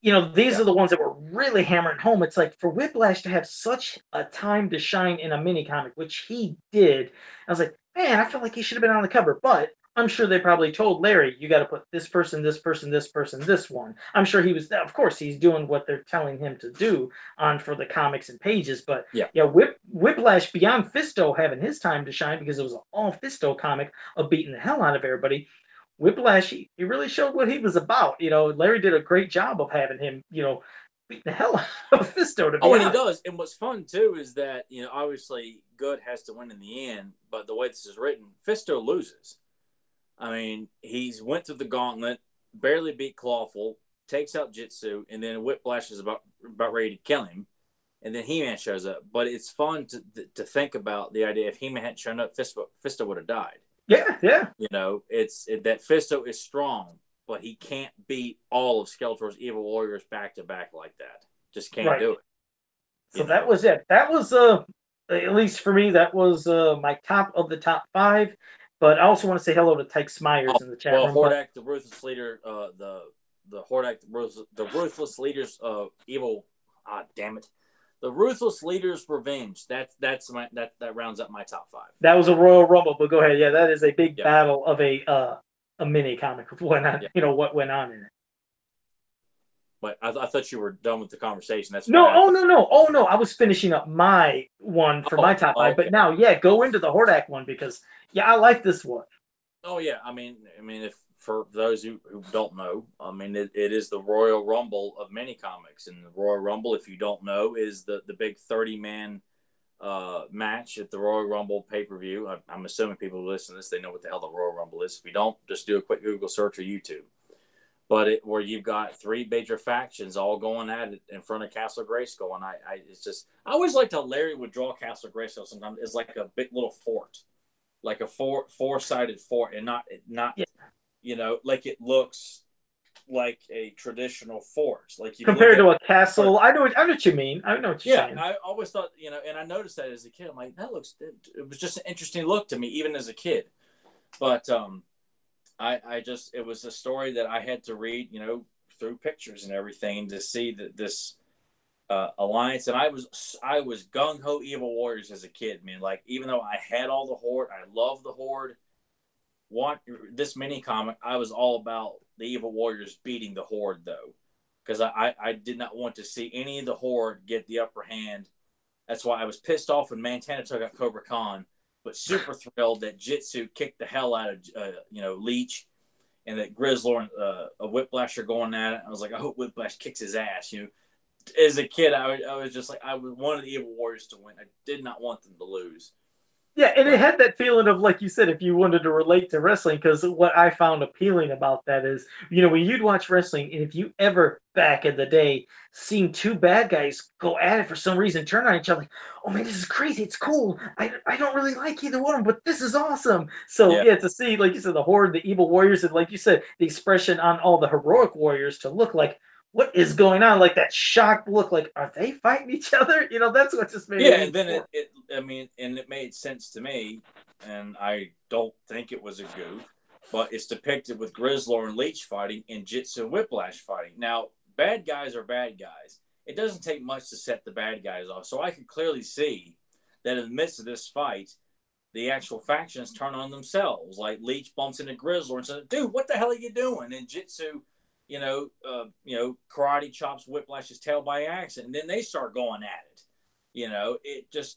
these are the ones that were really hammering home. It's like, for Whiplash to have such a time to shine in a mini comic, which he did, I was like, man, I felt like he should have been on the cover. But I'm sure they probably told Larry, you got to put this person, this person, this person, this one. I'm sure he was, of course, he's doing what they're telling him to do for the comics and pages. But Whiplash, beyond Fisto having his time to shine, because it was an all Fisto comic of beating the hell out of everybody, Whiplash, he really showed what he was about. Larry did a great job of having him, beat the hell out of Fisto, to be honest. And he does. And what's fun too is that, obviously good has to win in the end, but the way this is written, Fisto loses. He's went through the gauntlet, barely beat Clawful, takes out Jitsu, and then Whiplash is about ready to kill him, and then He-Man shows up. But it's fun to think about the idea, if He-Man hadn't shown up, Fisto would have died. Yeah. That Fisto is strong, but he can't beat all of Skeletor's evil warriors back to back like that. Just can't do it. So that was it. That was at least for me, that was my top of the top 5. But I also want to say hello to Tyke Smyers in the chat room. Hordak, the ruthless leader, the Hordak, the ruthless leaders of evil. Damn it. The Ruthless Leaders Revenge. That rounds up my top 5. That was a Royal Rumble, but go ahead. Yeah, that is a big battle of a mini comic of what went on in it. But I thought you were done with the conversation. That's no. I was finishing up my one for my top 5. Okay. But now, go into the Hordak one, because I like this one. Oh yeah, if for those who don't know, it is the Royal Rumble of mini comics, and the Royal Rumble, if you don't know, is the big 30-man match at the Royal Rumble pay-per-view. I'm assuming people who listen to this, they know what the hell the Royal Rumble is. If you don't, just do a quick Google search or YouTube. But where you've got 3 major factions all going at it in front of Castle Grayskull, and I always liked how Larry would draw Castle Grayskull sometimes as like a big little fort, like a four-sided fort, and not like it looks like a traditional fort. Like you look Compared at to a it, castle, I know what you mean. I know what you're yeah, saying. I always thought, and I noticed that as a kid. I'm like, it was just an interesting look to me, even as a kid. But I just, it was a story that I had to read, through pictures and everything to see that this alliance. And I was gung ho Evil Warriors as a kid, man. Like, even though I had all the Horde, I love the Horde. Want this mini comic, I was all about the Evil Warriors beating the Horde, though, because I did not want to see any of the Horde get the upper hand. That's why I was pissed off when Montana took out Cobra Khan, but super thrilled that Jitsu kicked the hell out of Leech, and that Grizzlor and a Whiplash are going at it. I was like, I hope Whiplash kicks his ass. As a kid, I was just like, I wanted the Evil Warriors to win. I did not want them to lose. Yeah, and it But had that feeling of, like you said, if you wanted to relate to wrestling, because what I found appealing about that is, when you'd watch wrestling, and if you ever back in the day seen two bad guys go at it for some reason, turn on each other, like, oh man, this is crazy, it's cool. I don't really like either one of them, but this is awesome. So yeah, yeah, to see, like you said, the Horde, the Evil Warriors, and like you said, the expression on all the heroic warriors to look like, what is going on? Like that shocked look, like, are they fighting each other? That's what just made it yeah, even and then more. I mean, and it made sense to me, and I don't think it was a goof, but it's depicted with Grizzlor and Leech fighting and Jitsu and Whiplash fighting. Now, bad guys are bad guys. It doesn't take much to set the bad guys off, so I could clearly see that in the midst of this fight, the actual factions turn on themselves. Like Leech bumps into Grizzlor and says, "Dude, what the hell are you doing?" And Jitsu, karate chops Whiplash's tail by accident, and then they start going at it.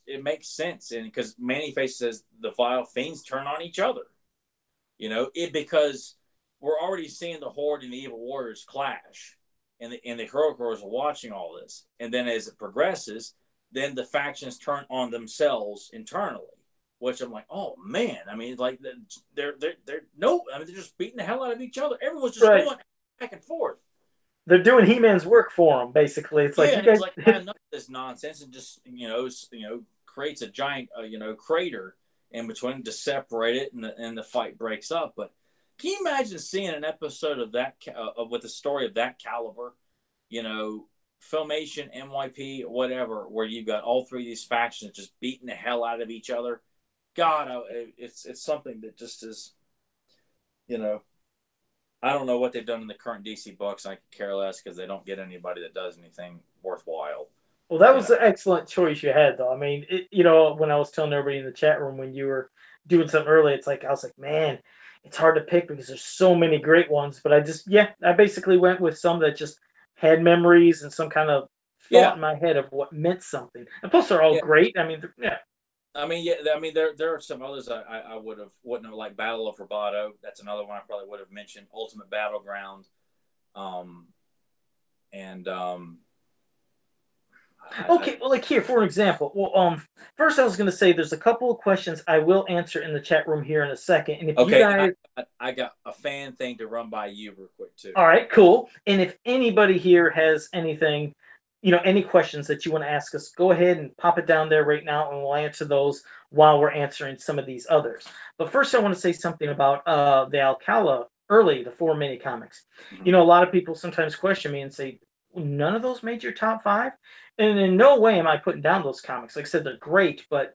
It makes sense, and because Mannyface says the vile fiends turn on each other. It because we're already seeing the Horde and the Evil Warriors clash, and the Heroic Warriors are watching all this, and then as it progresses, then the factions turn on themselves internally. Which I'm like, oh man! I mean, like they're no, I mean they're just beating the hell out of each other. Everyone's just Right. going back and forth. They're doing He-Man's work for them, basically. It's like, Yeah, you and it's guys. like enough of this nonsense, and just creates a giant crater in between to separate it, and the fight breaks up. But can you imagine seeing an episode of that with a story of that caliber? You know, Filmation, NYP, whatever, where you've got all three of these factions just beating the hell out of each other. God, it's something that just is, you know, I don't know what they've done in the current DC books. I could care less because they don't get anybody that does anything worthwhile. Well, that You know. was an excellent choice you had, though. I mean, when I was telling everybody in the chat room when you were doing something early, it's like, I was like, man, it's hard to pick because there's so many great ones. But I basically went with some that just had memories and some kind of thought Yeah, in my head of what meant something. And plus, they're all yeah. great. I mean, yeah. I mean, yeah. I mean, there are some others I wouldn't have, like Battle of Roboto. That's another one I probably would have mentioned. Ultimate Battleground, um, and Okay, well, like here, for an example. Well, first I was going to say there's a couple of questions I will answer in the chat room here in a second, and if you okay, and guys. I got a fan thing to run by you real quick too. All right, cool. And if anybody here has anything, any questions that you want to ask us, go ahead and pop it down there right now, and we'll answer those while we're answering some of these others. But first, I want to say something about the Alcala early, the four mini comics. Mm-hmm. A lot of people sometimes question me and say, none of those made your top five? And in no way am I putting down those comics. Like I said, they're great, but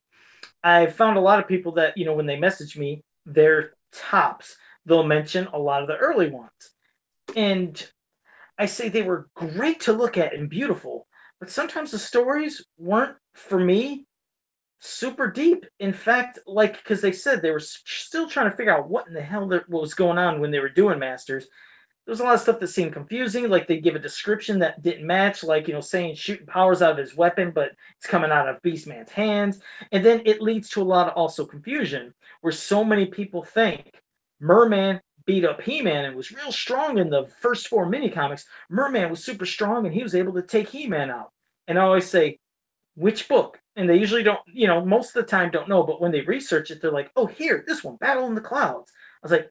I found a lot of people that, when they message me, their tops, they'll mention a lot of the early ones. And I say they were great to look at and beautiful, but sometimes the stories weren't, for me, super deep. In fact, like, because they said they were still trying to figure out what in the hell what was going on when they were doing Masters. There was a lot of stuff that seemed confusing, like they give a description that didn't match, like, saying shooting powers out of his weapon, but it's coming out of Beastman's hands. And then it leads to a lot of also confusion, where so many people think Merman beat up He-Man and was real strong in the first four mini comics. Merman was super strong and he was able to take He-Man out. And I always say, which book? And they usually don't, most of the time don't know, but when they research it, they're like, oh, here, this one, Battle in the Clouds. I was like,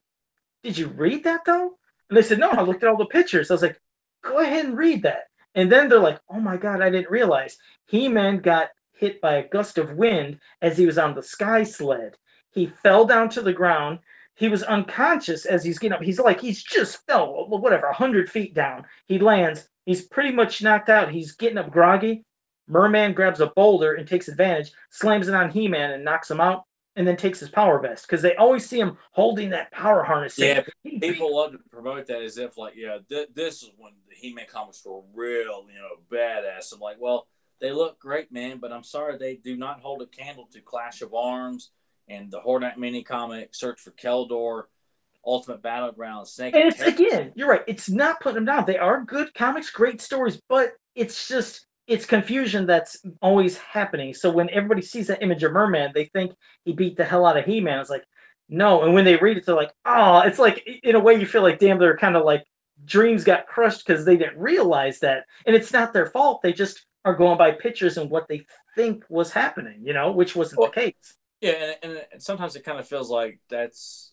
did you read that though? And they said, no, I looked at all the pictures. I was like, go ahead and read that. And then they're like, oh my God, I didn't realize. He-Man got hit by a gust of wind as he was on the sky sled. He fell down to the ground. he was unconscious as he's getting up. He's just fell, whatever, 100 feet down. He lands. He's pretty much knocked out. He's getting up groggy. Merman grabs a boulder and takes advantage, slams it on He-Man and knocks him out, and then takes his power vest because they always see him holding that power harness. Yeah, people love to promote that as if like, yeah, this is when the He-Man comics were real, badass. I'm like, well, they look great, man, but I'm sorry they do not hold a candle to Clash of Arms and the Hordak mini comic, Search for Keldor, Ultimate Battleground, Snake. And it's again, you're right. It's not putting them down. They are good comics, great stories, but it's confusion that's always happening. So when everybody sees that image of Merman, they think he beat the hell out of He-Man. It's like, no. And when they read it, they're like, oh, it's like in a way you feel like, damn, they're kind of like dreams got crushed because they didn't realize that. And it's not their fault. They just are going by pictures and what they think was happening, which wasn't the case. Yeah, and sometimes it kind of feels like that's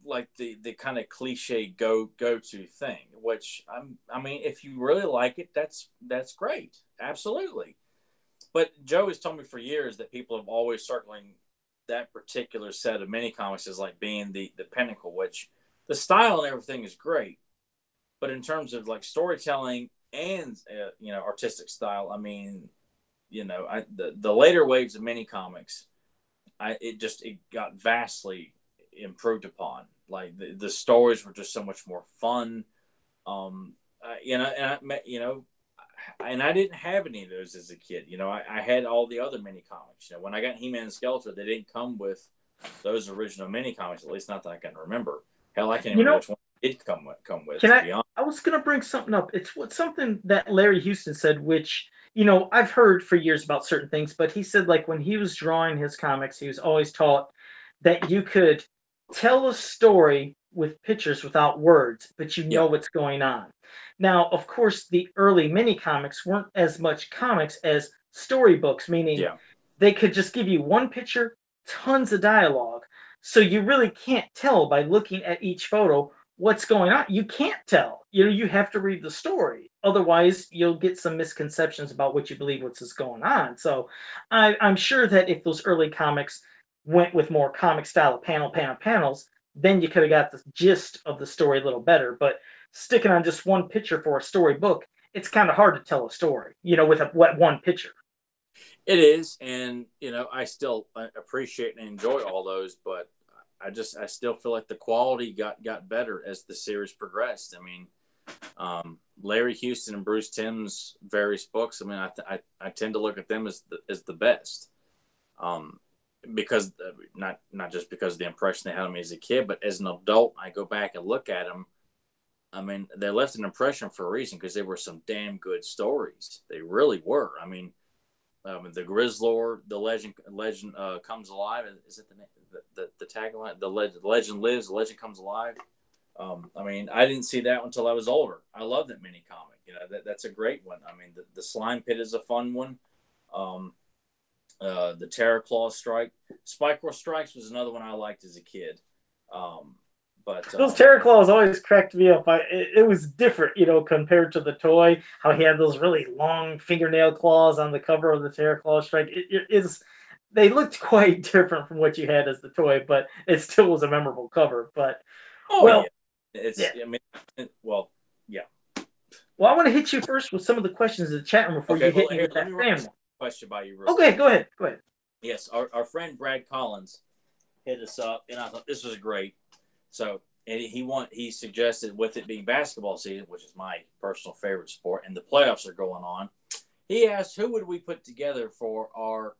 like the kind of cliche go to thing, which I mean, if you really like it, that's great, absolutely. But Joe has told me for years that people have always circling that particular set of mini comics as like being the pinnacle, which the style and everything is great, but in terms of like storytelling and artistic style, I mean, the later waves of mini comics, it got vastly improved upon. Like the stories were just so much more fun. And I didn't have any of those as a kid. I had all the other mini comics. When I got He-Man and Skeletor, they didn't come with those original mini comics. At least not that I can remember. Hell, I can't remember which one did come with. I was going to bring something up. It's something that Larry Houston said, which I've heard for years about certain things, but he said like when he was drawing his comics, he was always taught that you could tell a story with pictures without words, but what's going on. Now, of course, the early mini comics weren't as much comics as storybooks, meaning they could just give you one picture, tons of dialogue. So you really can't tell by looking at each photo what's going on. You can't tell. You have to read the story. Otherwise, you'll get some misconceptions about what you believe what's going on. So I'm sure that if those early comics went with more comic style of panels, then you could have got the gist of the story a little better. But sticking on just one picture for a storybook, it's kind of hard to tell a story, with one picture. It is, and I still appreciate and enjoy all those, but I still feel like the quality got better as the series progressed. I mean, Larry Houston and Bruce Timm's various books. I mean, I tend to look at them as the best. Because not just because of the impression they had on me as a kid, but as an adult, I go back and look at them. I mean, they left an impression for a reason because they were some damn good stories. They really were. I mean, the Grizzlord, the legend comes alive. Is it the tagline? The legend lives, the legend comes alive. I mean, I didn't see that until I was older. I love that mini comic. That's a great one. I mean, the Slime Pit is a fun one. The Terror Claw Strike, Spike Force Strikes was another one I liked as a kid. But those Terror Claws always cracked me up. It was different, compared to the toy. How he had those really long fingernail claws on the cover of the Terror Claw Strike. They looked quite different from what you had as the toy, but it still was a memorable cover. But yeah. Yeah. Well, I want to hit you first with some of the questions in the chat room before you hit me with that family. Question by you. Okay, go ahead. Yes, our friend Brad Collins hit us up, and I thought this was great. So, and he suggested, with it being basketball season, which is my personal favorite sport, and the playoffs are going on, he asked who would we put together for our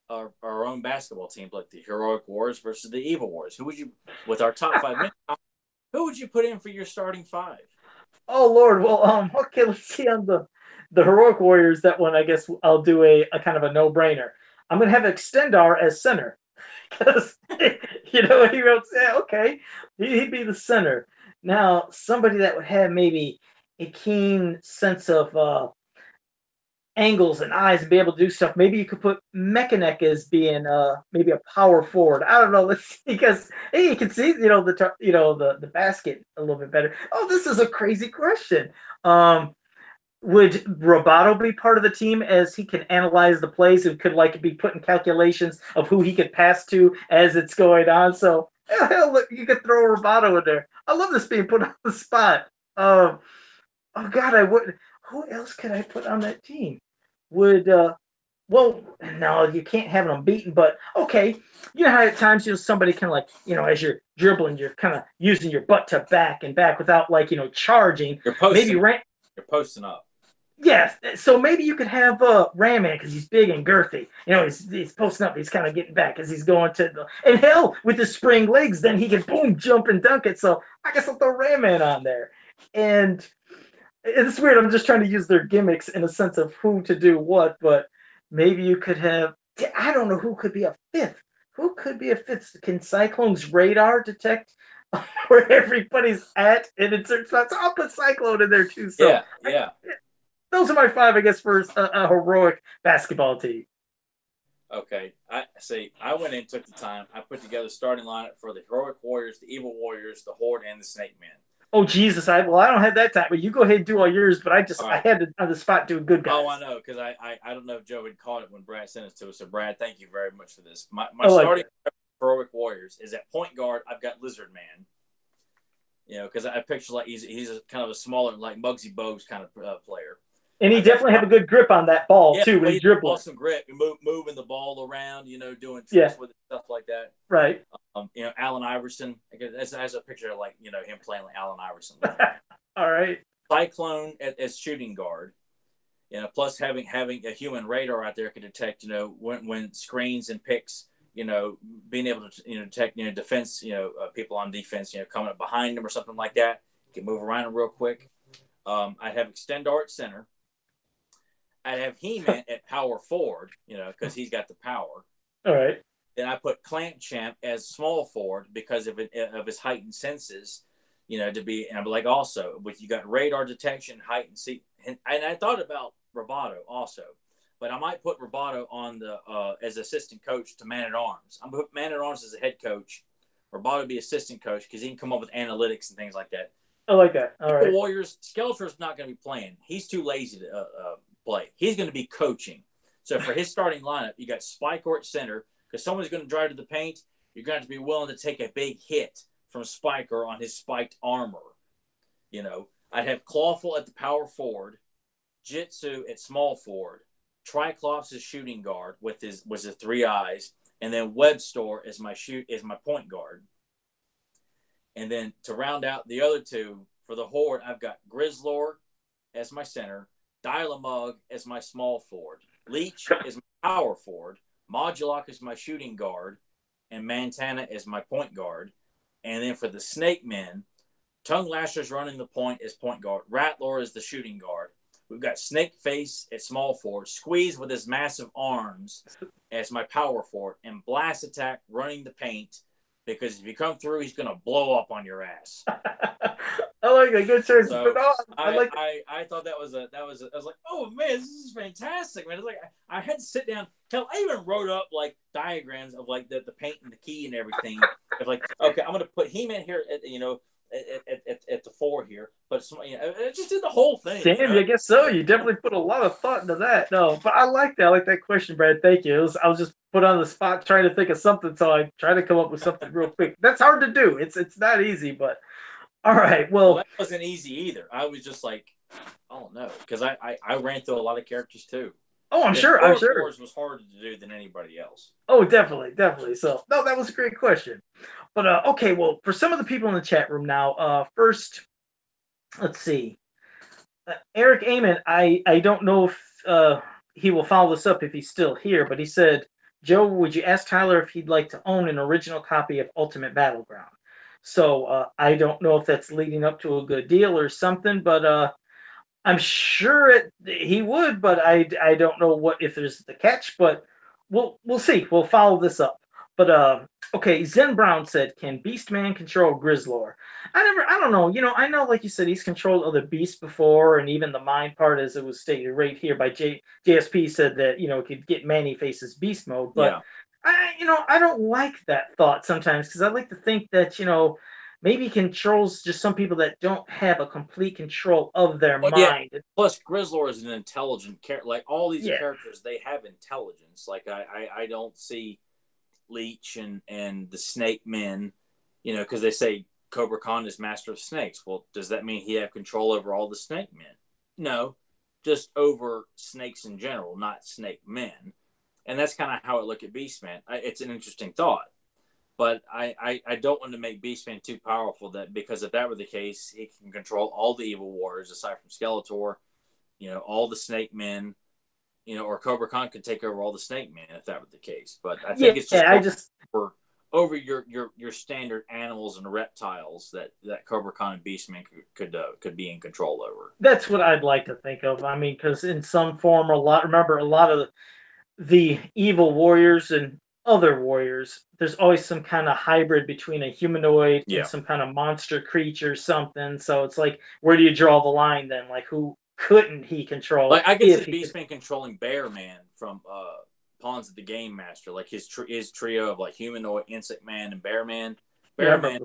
own basketball teams, like the Heroic Wars versus the Evil Wars. Who would you, with our top 5 minutes, who would you put in for your starting 5? Oh Lord, well, okay, let's see on the Heroic Warriors. That one, I guess I'll do a kind of a no-brainer. I'm gonna have Extendar as center because he wrote, okay, he'd be the center. Now, somebody that would have maybe a keen sense of angles and eyes and be able to do stuff. Maybe you could put Mechanic as being maybe a power forward. I don't know. Let's see, because hey, you can see the basket a little bit better. Oh, this is a crazy question. Would Roboto be part of the team as he can analyze the plays and could be putting calculations of who he could pass to as it's going on? So Hell, look, you could throw Roboto in there. I love this being put on the spot. Um, oh God, I would. Who else could I put on that team? Would well, no, you can't have them beaten. But okay, you know how at times somebody can like as you're dribbling, you're kind of using your butt to back and back without like charging. You're Maybe posting. You're posting up. Yes, so maybe you could have Ram Man because he's big and girthy. He's posting up. He's kind of getting back as he's going to the and hell with the spring legs. Then he can boom jump and dunk it. So I guess I'll throw Ram Man on there. And it's weird. I'm just trying to use their gimmicks in a sense of who to do what. But maybe you could have. I don't know who could be a fifth. Who could be a fifth? Can Cyclone's radar detect where everybody's at and insert spots? So I'll put Cyclone in there too. So yeah. Those are my five, I guess, for a heroic basketball team. Okay, I see. I went in, took the time. I put together starting lineup for the heroic warriors, the evil warriors, the horde, and the snake men. Oh Jesus! I don't have that time, but you go ahead and do all yours. But I had to on the spot do a good guy. Oh, I know because I don't know if Joe had caught it when Brad sent it to us. So Brad, thank you very much for this. My starting heroic warriors is at point guard. I've got Lizard Man. Because I picture like he's a kind of a smaller like Muggsy Bogues kind of player. And he definitely have a good grip on that ball too when he dribbles. Awesome grip, moving the ball around, doing tricks with it, stuff like that. Right. Allen Iverson. As a picture of like him playing like Allen Iverson. All right. Cyclone as shooting guard. Plus having a human radar out there can detect when screens and picks. Being able to detect defense. People on defense. Coming up behind them or something like that. You can move around them real quick. I'd have Extendar at center. I'd have He-Man at power forward, because he's got the power. All right. Then I put Clamp Champ as small forward because of his heightened senses, to be. And I'm like also, with you got radar detection, height and see. And I thought about Roboto also, but I might put Roboto on the as assistant coach to Man at Arms. I'm gonna put Man at Arms as a head coach. Roboto be assistant coach because he can come up with analytics and things like that. I like that. All right. The Warriors, Skeletor's not going to be playing. He's too lazy to play. He's going to be coaching. So for his starting lineup, you got Spike at center because someone's going to drive to the paint. You're going to have to be willing to take a big hit from Spiker on his spiked armor. I'd have Clawful at the power forward, Jitsu at small forward, Triclops as shooting guard with his three eyes, and then Webstore as my point guard. And then to round out the other two for the horde, I've got Grizzlor as my center, Dilamug as my small forward, Leech as my power forward, Modulok as my shooting guard, and Montana as my point guard. And then for the Snake Men, Tongue Lasher's running the point as point guard, Rattler is the shooting guard. We've got Snake Face at small forward, Squeeze with his massive arms as my power forward, and Blast Attack running the paint. Because if you come through, he's going to blow up on your ass. I like that. Good choice. So I thought that was I was like, oh man, this is fantastic, man. It's like I had to sit down. Hell, I even wrote up like diagrams of like the paint and the key and everything. Of like, okay, I'm going to put He-Man here at the 4 here, but I just did the whole thing. Damn, I guess so. You definitely put a lot of thought into that. No, but I like that. I like that question, Brad. Thank you. I was just put on the spot trying to think of something, so I try to come up with something real quick. That's hard to do. It's not easy, but all right. Well, that wasn't easy either. I was just like, I don't know, because I ran through a lot of characters too. Oh, I'm sure. Wars was harder to do than anybody else. Oh, definitely. So, no, that was a great question. But okay, well, for some of the people in the chat room now, first, let's see. Eric Amon, I don't know if he will follow this up if he's still here, but he said, Joe, would you ask Tyler if he'd like to own an original copy of Ultimate Battleground? So I don't know if that's leading up to a good deal or something, but I'm sure he would, but I don't know if there's the catch, but we'll see. We'll follow this up. But okay, Zen Brown said, "Can Beastman control Grizzlor?" I don't know. I know, like you said, he's controlled other beasts before, and even the mind part, as it was stated right here by JSP, said that it could get Man-E-Face's beast mode. But I don't like that thought sometimes because I like to think that maybe controls just some people that don't have a complete control of their mind. Yeah. Plus, Grizzlor is an intelligent character. Like all these characters, they have intelligence. Like I don't see Leech and the Snake Men because they say Cobra Khan is master of snakes. Well, does that mean he have control over all the snake men? No, just over snakes in general, not snake men. And that's kind of how I look at Beastman. It's an interesting thought, but I don't want to make Beastman too powerful. That because if that were the case, he can control all the evil warriors aside from Skeletor. All the snake men. Or Cobra Khan could take over all the snake men if that were the case. But I Yeah, think it's just I just over your standard animals and reptiles that Cobra Khan and Beastman could be in control over. that's what I'd like to think of. I mean, because in some form, remember a lot of the evil warriors and other warriors, there's always some kind of hybrid between a humanoid and Yeah, some kind of monster creature, something. So it's like, where do you draw the line then? Like, who couldn't he control like I could if see he could? Beastman controlling Bear Man from Pawns of the Game Master, like his trio of like humanoid, Insect Man, and Bear Man. Yeah, I Bear Man,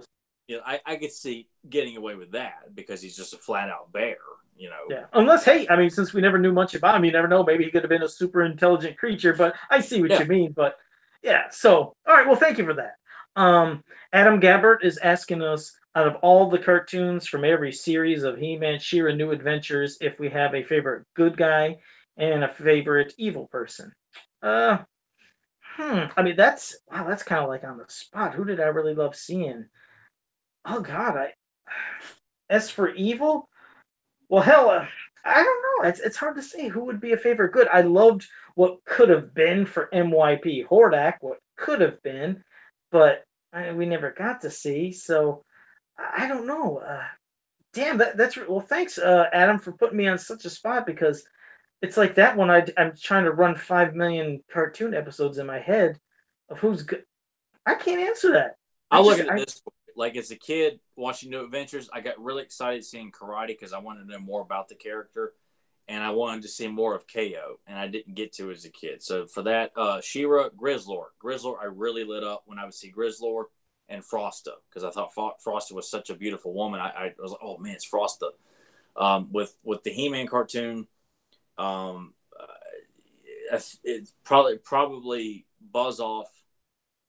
remember. I could see getting away with that because he's just a flat out bear. Yeah, unless hey, I mean, since we never knew much about him, you never know. Maybe he could have been a super intelligent creature. But I see what Yeah. you mean. But yeah, so all right. Well, thank you for that. Um, Adam Gabbert is asking us out of all the cartoons from every series of He-Man, She-Ra, New Adventures, if we have a favorite good guy and a favorite evil person. Uh, I mean, that's wow. That's kind of like on the spot. Who did I really love seeing? Oh God, I. As for evil, well, hell, I don't know. It's hard to say who would be a favorite good. I loved what could have been for MYP Hordak, what could have been, but we never got to see. So I don't know. Damn, that's well. Thanks, Adam, for putting me on such a spot because it's like that one. I'm trying to run 5 million cartoon episodes in my head of who's good. I can't answer that. I look at it this way. Like as a kid watching New Adventures, I got really excited seeing Karate because I wanted to know more about the character, and I wanted to see more of KO, and I didn't get to as a kid. So for that, She-Ra, Grizzlor, I really lit up when I would see Grizzlor and Frosta because I thought Frosta was such a beautiful woman. I was like, oh man, it's Frosta. With the He-Man cartoon, it's probably Buzz Off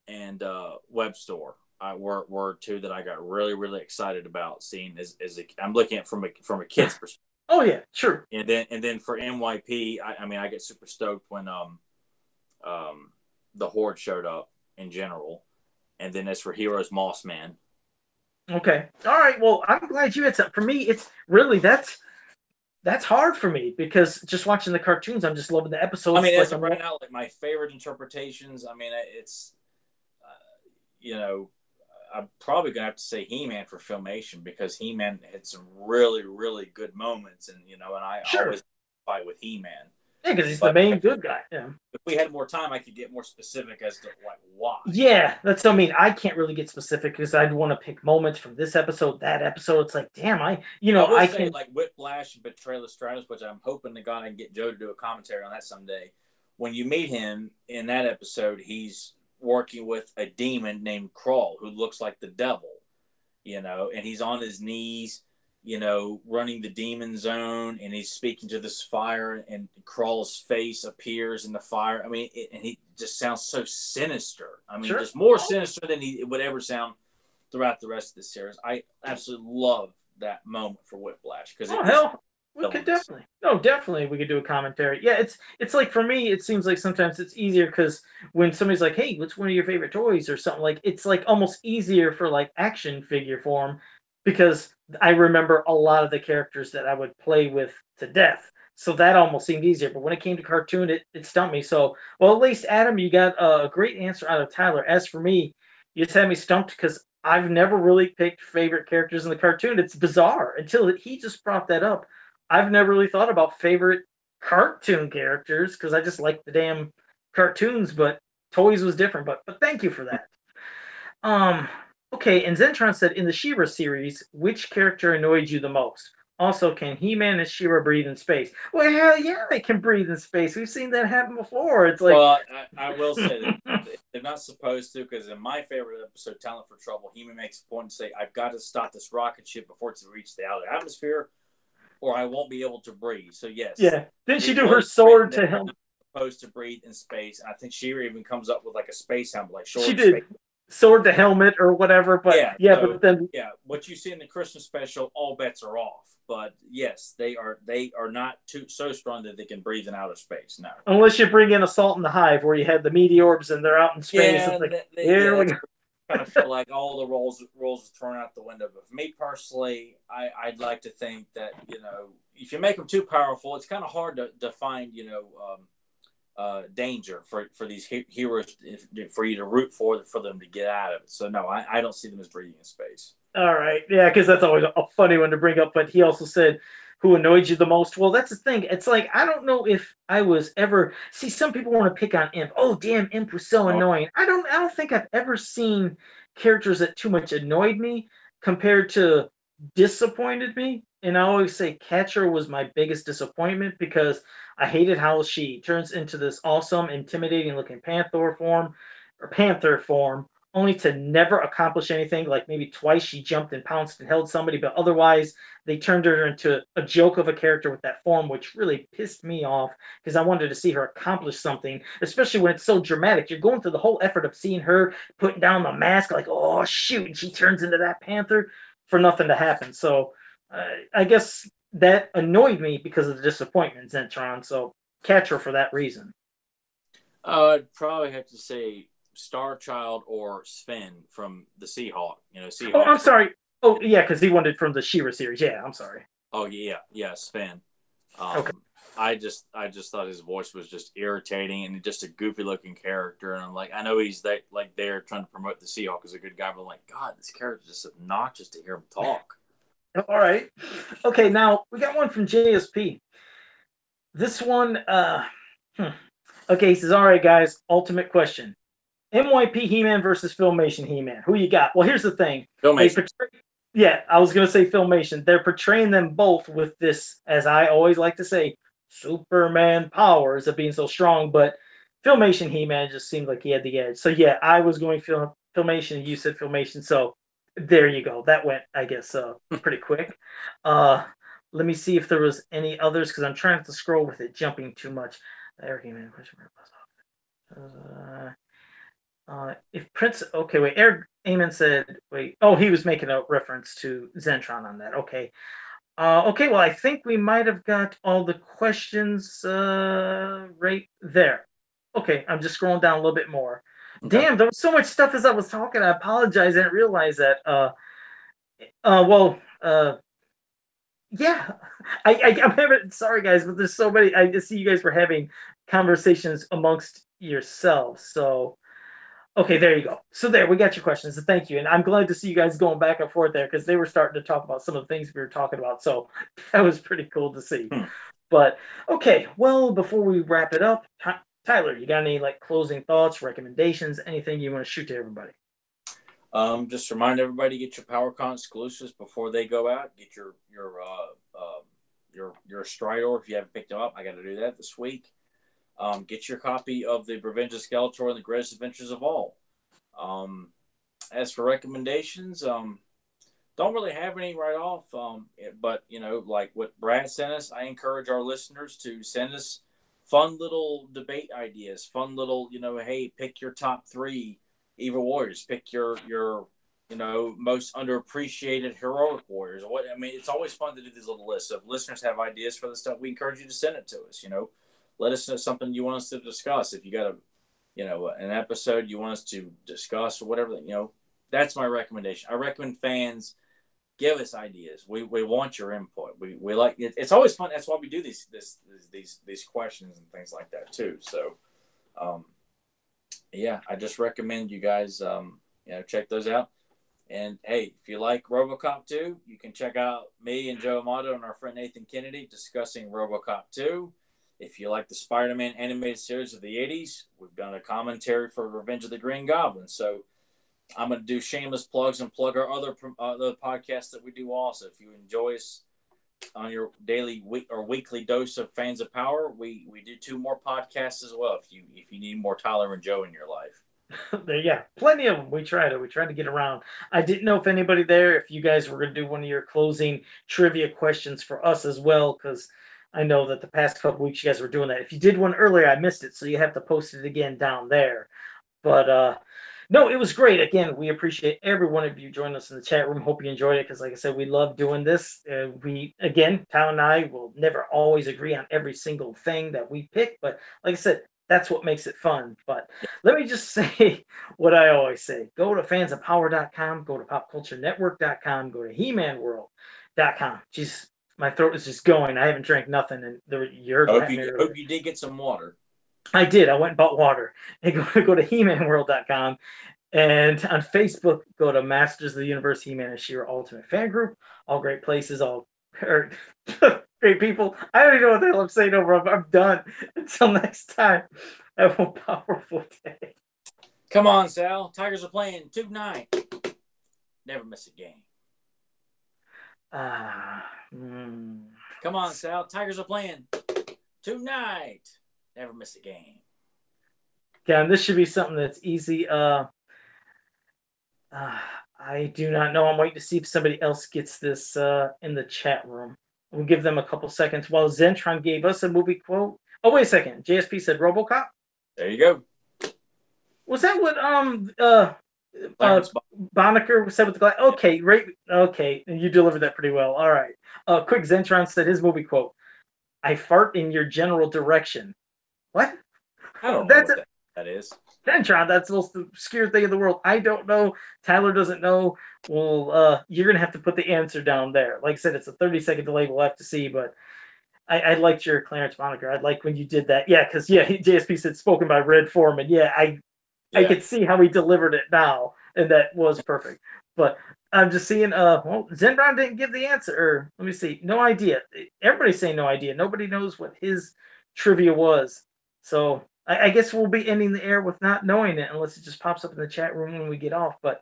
and Web Store were two that I got really really excited about seeing I'm looking at from a kid's perspective. Oh yeah, sure. And then for MYP, I mean I get super stoked when the Horde showed up in general, and then as for Heroes, Moss Man. Okay. All right. Well, I'm glad you had some. For me, it's really that's hard for me because just watching the cartoons, I'm just loving the I episodes. mean, as Like of I'm right now, like my favorite interpretations. I mean, it's you know, I'm probably gonna have to say He-Man for Filmation because He-Man had some really, really good moments, and and I sure. always fight with He-Man. Yeah, because he's the But main good guy. Yeah. if we had more time, I could get more specific as to like why. Yeah, that's what I mean. I can't really get specific because I'd want to pick moments from this episode, that episode. It's like, damn, I will I say can. like Whiplash and Betrayal of Stratus, which I'm hoping to God I can get Joe to do a commentary on that someday. When you meet him in that episode, he's working with a demon named Crawl who looks like the devil, and he's on his knees, running the demon zone, and he's speaking to this fire, and Crawl's face appears in the fire. I mean, and he just sounds so sinister. I mean, Sure. just more sinister than he would ever sound throughout the rest of the series. I absolutely love that moment for Whiplash because Oh it is hell, we could villainous. definitely. No, definitely we could do a commentary. Yeah, it's like for me, it seems like sometimes it's easier because when somebody's like, "Hey, what's one of your favorite toys?" or something like, it's like almost easier for like action figure form because I remember a lot of the characters that I would play with to death. So that almost seemed easier. But when it came to cartoon, it stumped me. So, well, at least Adam, you got a great answer out of Tyler. As for me, you just had me stumped because I've never really picked favorite characters in the cartoon. It's bizarre until he just brought that up. I've never really thought about favorite cartoon characters because I just like the damn cartoons, but toys was different. But thank you for that. Um, okay, and Zentron said in the She-Ra series, which character annoyed you the most? Also, can He-Man and She-Ra breathe in space? Well, hell yeah, they can breathe in space. We've seen that happen before. It's like, Well, I will say that they're not supposed to because in my favorite episode, Talent for Trouble, He-Man makes a point to say, "I've got to stop this rocket ship before it's reached the outer atmosphere, or I won't be able to breathe." So yes, yeah. Didn't she it do her was written sword that to they're him? not supposed to breathe in space. And I think She even comes up with like a space helmet, like She short space. did. sword to helmet or whatever. But Yeah, yeah, so but then yeah, what you see in the Christmas special, all bets are off. But yes, they are not too so strong that they can breathe in outer space. No. unless you bring in Assault in the Hive, where you had the meteorbs and they're out in space, Yeah, it's and like here we that's go. kind of feel like all the roles are thrown out the window. But for me personally, I'd like to think that if you make them too powerful, it's kind of hard to find danger for these heroes for you to root for them to get out of it. So no, I don't see them as breathing in space. All right. Yeah, because that's always a funny one to bring up. But he also said, who annoyed you the most? Well, that's the thing. It's like, I don't know if I was ever. See, some people want to pick on Imp. Oh, damn, Imp was so No, annoying. I don't think I've ever seen characters that too much annoyed me compared to disappointed me. And I always say Catcher was my biggest disappointment because I hated how she turns into this awesome, intimidating looking Panther form only to never accomplish anything. Like maybe twice she jumped and pounced and held somebody, but otherwise they turned her into a joke of a character with that form, which really pissed me off because I wanted to see her accomplish something, especially when it's so dramatic. You're going through the whole effort of seeing her putting down the mask, like, oh shoot, and she turns into that panther for nothing to happen. So I guess that annoyed me because of the disappointment, Zentron. So catch her for that reason. I'd probably have to say Star Child or Sven from the Seahawk. Oh, I'm Seahawks. sorry. Oh, yeah, because he wanted from the Shira series. Yeah, I'm sorry. Oh yeah, yeah, Sven. Okay. I just thought his voice was just irritating and just a goofy looking character. And I'm like, I know he's there trying to promote the Seahawk as a good guy, but I'm like, God, this character is just obnoxious to hear him talk. All right. Okay, now we got one from JSP. This one, hmm. Okay, he says, all right, guys, ultimate question. MYP He-Man versus Filmation He-Man. Who you got? Well, here's the thing. They Filmation. portray, yeah, I was gonna say Filmation. They're portraying them both with this, as I always like to say, Superman powers of being so strong. But Filmation He-Man just seemed like he had the edge. So yeah, I was going Filmation. You said Filmation. So there you go. That went, I guess, pretty quick. Uh, let me see if there was any others because I'm trying to scroll with it jumping too much. There, He-Man. If Prince, okay, wait, Eric Amon said, wait, oh, he was making a reference to Zentron on that. Okay. Okay, well, I think we might have got all the questions right there. Okay, I'm just scrolling down a little bit more. Okay. Damn, there was so much stuff as I was talking. I apologize. I didn't realize that. Well, yeah, I'm having. Sorry, guys, but there's so many. I just see you guys were having conversations amongst yourselves. So okay, there you go. So there, we got your questions. So thank you, and I'm glad to see you guys going back and forth there because they were starting to talk about some of the things we were talking about. So that was pretty cool to see. Hmm. But okay, well, before we wrap it up, Tyler, you got any like closing thoughts, recommendations, anything you want to shoot to everybody? Just remind everybody to get your PowerCon exclusives before they go out. Get your Stridor if you haven't picked them up. I got to do that this week. Get your copy of the Revenge of Skeletor and the Greatest Adventures of All. Um, as for recommendations, don't really have any right off. But like what Brad sent us, I encourage our listeners to send us fun little debate ideas, fun little, hey, pick your top three evil warriors, pick your most underappreciated heroic warriors. What I mean, it's always fun to do these little lists. So if listeners have ideas for the stuff, we encourage you to send it to us. Let us know something you want us to discuss. If you got an episode you want us to discuss or whatever, that's my recommendation. I recommend fans give us ideas. We want your input. We like it. It's always fun. That's why we do these questions and things like that too. So, yeah, I just recommend you guys check those out. And hey, if you like RoboCop 2, you can check out me and Joe Amato and our friend Nathan Kennedy discussing RoboCop 2. If you like the Spider-Man animated series of the 80s, we've done a commentary for Revenge of the Green Goblin. So I'm going to do shameless plugs and plug our other podcasts that we do also. If you enjoy us on your daily or weekly dose of Fans of Power, we do 2 more podcasts as well if you need more Tyler and Joe in your life. Yeah, plenty of them. We tried to get around. I didn't know if anybody there, if you guys were going to do one of your closing trivia questions for us as well, because I know that the past couple weeks you guys were doing that. If you did one earlier, I missed it, so you have to post it again down there. But No, it was great. Again, we appreciate every one of you joining us in the chat room. Hope you enjoyed it because, like I said, we love doing this. Tyler and I will never always agree on every single thing that we pick, but like I said, that's what makes it fun. But let me just say what I always say: go to fansofpower.com, go to popculturenetwork.com, go to hemanworld.com. Jeez, my throat is just going. I haven't drank nothing, and you heard I what hope happened you earlier. hope you did get some water. I did. I went and bought water. And go to hemanworld.com. And on Facebook, go to Masters of the Universe He-Man and She-Ra Ultimate Fan Group. All great places, all great people. I don't even know what the hell I'm saying over. I'm done. Until next time, have a powerful day. Come on, Sal. Tigers are playing tonight. Never miss a game. Come on, Sal. Tigers are playing tonight. Never miss a game. Yeah, and this should be something that's easy. I do not know. I'm waiting to see if somebody else gets this in the chat room. We'll give them a couple seconds while Zentron gave us a movie quote. Oh, wait a second. JSP said RoboCop. There you go. Was that what Clarence Bonaker said with the glass? Okay, right. Okay, and you delivered that pretty well. All right. Quick Zentron said his movie quote: "I fart in your general direction." What? I don't know That's what that is. Zentron. That's the most obscure thing in the world. I don't know. Tyler doesn't know. Well, you're gonna have to put the answer down there. Like I said, it's a 30-second delay. We'll have to see, but I liked your Clarence Bonaker. I like when you did that. Yeah, because JSP said spoken by Red Foreman. Yeah, I could see how he delivered it now, and that was perfect. But I'm just seeing, Zenbron didn't give the answer. Or, let me see, no idea. Everybody's saying no idea. Nobody knows what his trivia was. So I guess we'll be ending the air with not knowing it unless it just pops up in the chat room when we get off. But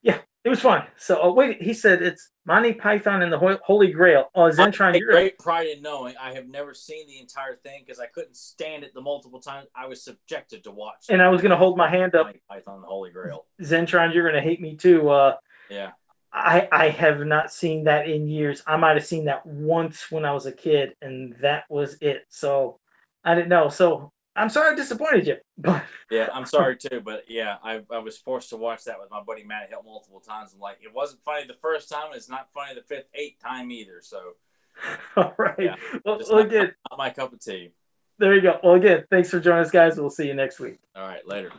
yeah, it was fun. So wait, he said it's Monty Python and the Holy Grail. Oh, Zentron, I take great pride in knowing I have never seen the entire thing because I couldn't stand it the multiple times I was subjected to watch. And I was going to hold my hand up. Monty Python, the Holy Grail. Zentron, you're going to hate me too. Yeah. I have not seen that in years. I might have seen that once when I was a kid, and that was it. So I didn't know. So I'm sorry I disappointed you. But yeah, I'm sorry too. But yeah, I was forced to watch that with my buddy Matt Hill multiple times. I'm like, it wasn't funny the first time. It's not funny the fifth, eighth time either. So all right. Yeah, well, again, not my cup of tea. There you go. Well, again, thanks for joining us, guys. We'll see you next week. All right, later.